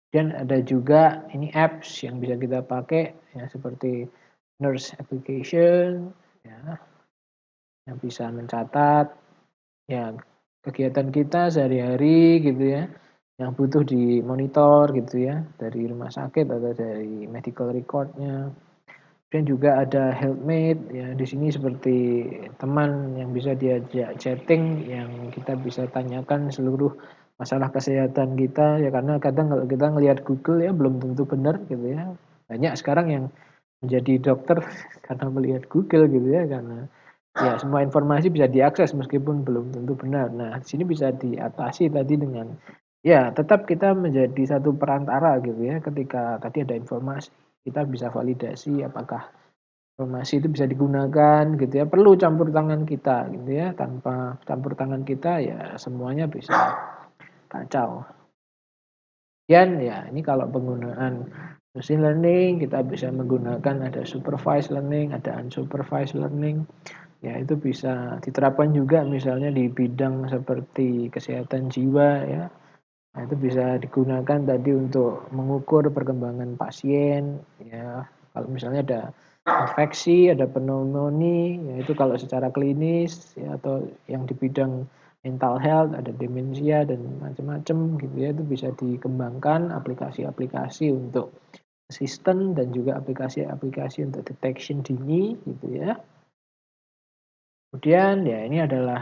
Dan ada juga ini apps yang bisa kita pakai ya, seperti nurse application ya, yang bisa mencatat ya kegiatan kita sehari-hari gitu ya, yang butuh dimonitor gitu ya dari rumah sakit atau dari medical record-nya. Dan juga ada healthmate ya, di sini seperti teman yang bisa diajak chatting, yang kita bisa tanyakan seluruh masalah kesehatan kita ya, karena kadang kalau kita ngelihat Google ya belum tentu benar gitu ya. Banyak sekarang yang menjadi dokter karena melihat Google gitu ya, karena ya semua informasi bisa diakses meskipun belum tentu benar. Nah, di sini bisa diatasi tadi dengan ya tetap kita menjadi satu perantara gitu ya, ketika tadi ada informasi kita bisa validasi apakah informasi itu bisa digunakan gitu ya. Perlu campur tangan kita gitu ya, tanpa campur tangan kita ya semuanya bisa kacau. Dan ya ini kalau penggunaan machine learning kita bisa menggunakan ada supervised learning, ada unsupervised learning. Ya itu bisa diterapkan juga misalnya di bidang seperti kesehatan jiwa ya. Nah, itu bisa digunakan tadi untuk mengukur perkembangan pasien ya. Kalau misalnya ada infeksi, ada pneumonia, ya itu kalau secara klinis ya, atau yang di bidang mental health, ada demensia dan macam-macam gitu ya, itu bisa dikembangkan aplikasi-aplikasi untuk asisten dan juga aplikasi-aplikasi untuk detection dini gitu ya. Kemudian ya ini adalah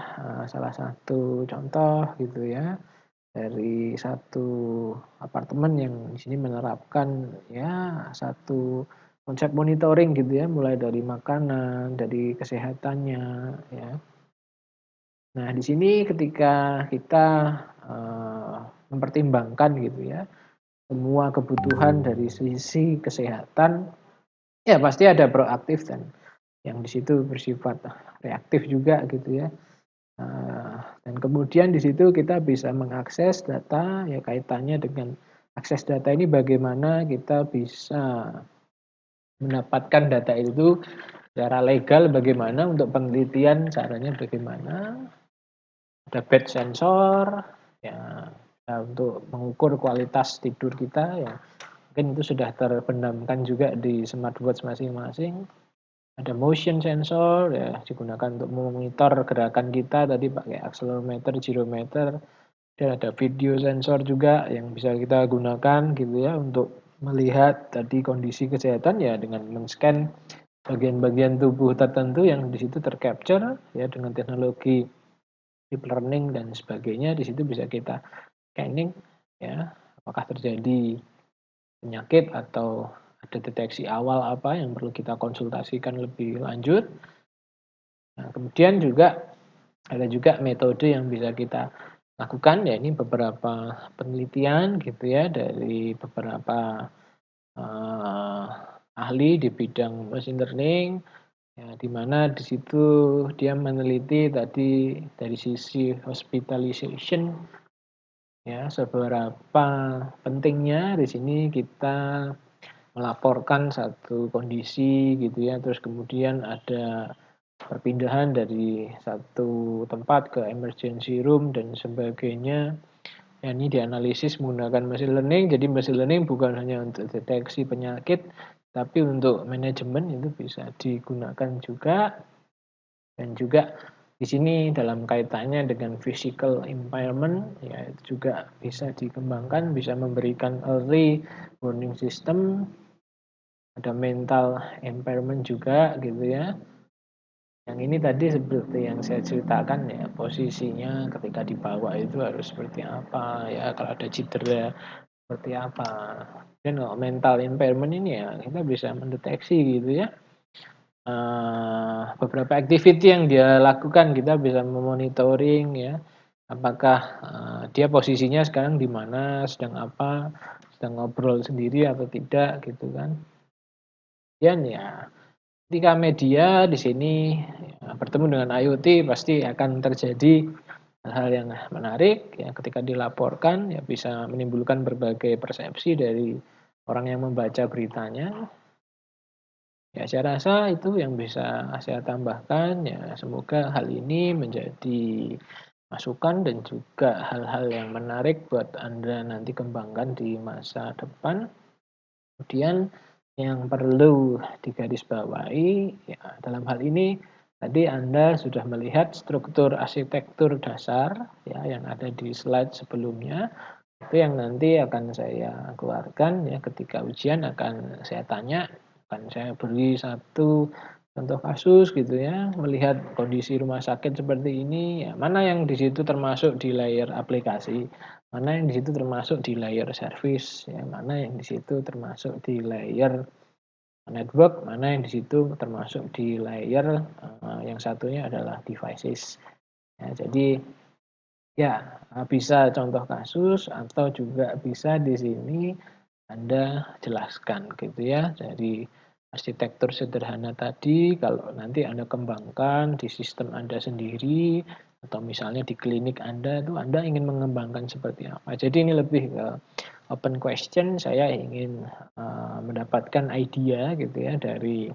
salah satu contoh gitu ya dari satu apartemen yang di sini menerapkan ya satu konsep monitoring gitu ya, mulai dari makanan, dari kesehatannya ya. Nah, di sini ketika kita mempertimbangkan gitu ya semua kebutuhan dari sisi kesehatan, ya pasti ada proaktif dan yang di situ bersifat reaktif juga gitu ya. Dan kemudian di situ kita bisa mengakses data, ya kaitannya dengan akses data ini bagaimana kita bisa mendapatkan data itu secara legal, bagaimana untuk penelitian caranya bagaimana, ada bed sensor, ya untuk mengukur kualitas tidur kita, ya mungkin itu sudah terpendamkan juga di smartwatch masing-masing. Ada motion sensor, ya digunakan untuk memonitor gerakan kita tadi pakai accelerometer, gyrometer. Dan ada video sensor juga yang bisa kita gunakan gitu ya untuk melihat tadi kondisi kesehatan ya dengan men-scan bagian-bagian tubuh tertentu yang di situ tercapture ya dengan teknologi deep learning dan sebagainya. Di situ bisa kita scanning ya apakah terjadi penyakit atau ada deteksi awal apa yang perlu kita konsultasikan lebih lanjut. Nah, kemudian juga ada juga metode yang bisa kita lakukan, ya ini beberapa penelitian gitu ya dari beberapa ahli di bidang machine learning, ya, di mana di situ dia meneliti tadi dari sisi hospitalization, ya seberapa pentingnya di sini kita melaporkan satu kondisi gitu ya, terus kemudian ada perpindahan dari satu tempat ke emergency room dan sebagainya. Ya, ini dianalisis menggunakan machine learning. Jadi machine learning bukan hanya untuk deteksi penyakit, tapi untuk manajemen itu bisa digunakan juga. Dan juga di sini dalam kaitannya dengan physical impairment, ya itu juga bisa dikembangkan, bisa memberikan early warning system. Ada mental impairment juga gitu ya. Yang ini tadi seperti yang saya ceritakan ya, posisinya ketika dibawa itu harus seperti apa ya, kalau ada cedera seperti apa. Dan kalau mental impairment ini ya kita bisa mendeteksi gitu ya. Beberapa activity yang dia lakukan kita bisa memonitoring ya, apakah dia posisinya sekarang di mana, sedang apa, sedang ngobrol sendiri atau tidak gitu kan. Kemudian ya ketika media di sini ya, bertemu dengan IoT pasti akan terjadi hal-hal yang menarik ya, ketika dilaporkan ya bisa menimbulkan berbagai persepsi dari orang yang membaca beritanya. Ya saya rasa itu yang bisa saya tambahkan ya, semoga hal ini menjadi masukan dan juga hal-hal yang menarik buat Anda nanti kembangkan di masa depan. Kemudian yang perlu digarisbawahi ya, dalam hal ini tadi Anda sudah melihat struktur arsitektur dasar ya yang ada di slide sebelumnya. Itu yang nanti akan saya keluarkan ya ketika ujian, akan saya tanya, akan saya beri satu contoh kasus gitu ya, melihat kondisi rumah sakit seperti ini ya, mana yang di situ termasuk di layer aplikasi, mana yang di situ termasuk di layer service, ya, mana yang di situ termasuk di layer network, mana yang di situ termasuk di layer yang satunya adalah devices. Ya, jadi ya bisa contoh kasus atau juga bisa di sini Anda jelaskan gitu ya. Jadi arsitektur sederhana tadi kalau nanti Anda kembangkan di sistem Anda sendiri atau misalnya di klinik Anda itu Anda ingin mengembangkan seperti apa. Jadi ini lebih ke open question, saya ingin mendapatkan idea gitu ya dari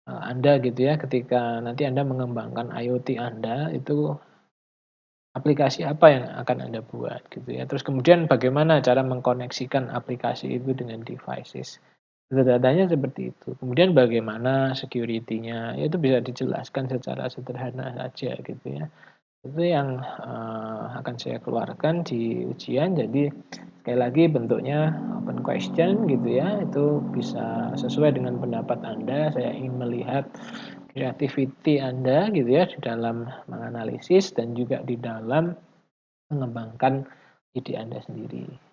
Anda gitu ya, ketika nanti Anda mengembangkan IoT Anda itu aplikasi apa yang akan Anda buat gitu ya. Terus kemudian bagaimana cara mengkoneksikan aplikasi itu dengan devices. Sederhananya seperti itu. Kemudian bagaimana security-nya, ya itu bisa dijelaskan secara sederhana saja gitu ya. Itu yang akan saya keluarkan di ujian. Jadi sekali lagi bentuknya open question gitu ya. Itu bisa sesuai dengan pendapat Anda. Saya ingin melihat creativity Anda gitu ya di dalam menganalisis dan juga di dalam mengembangkan ide Anda sendiri.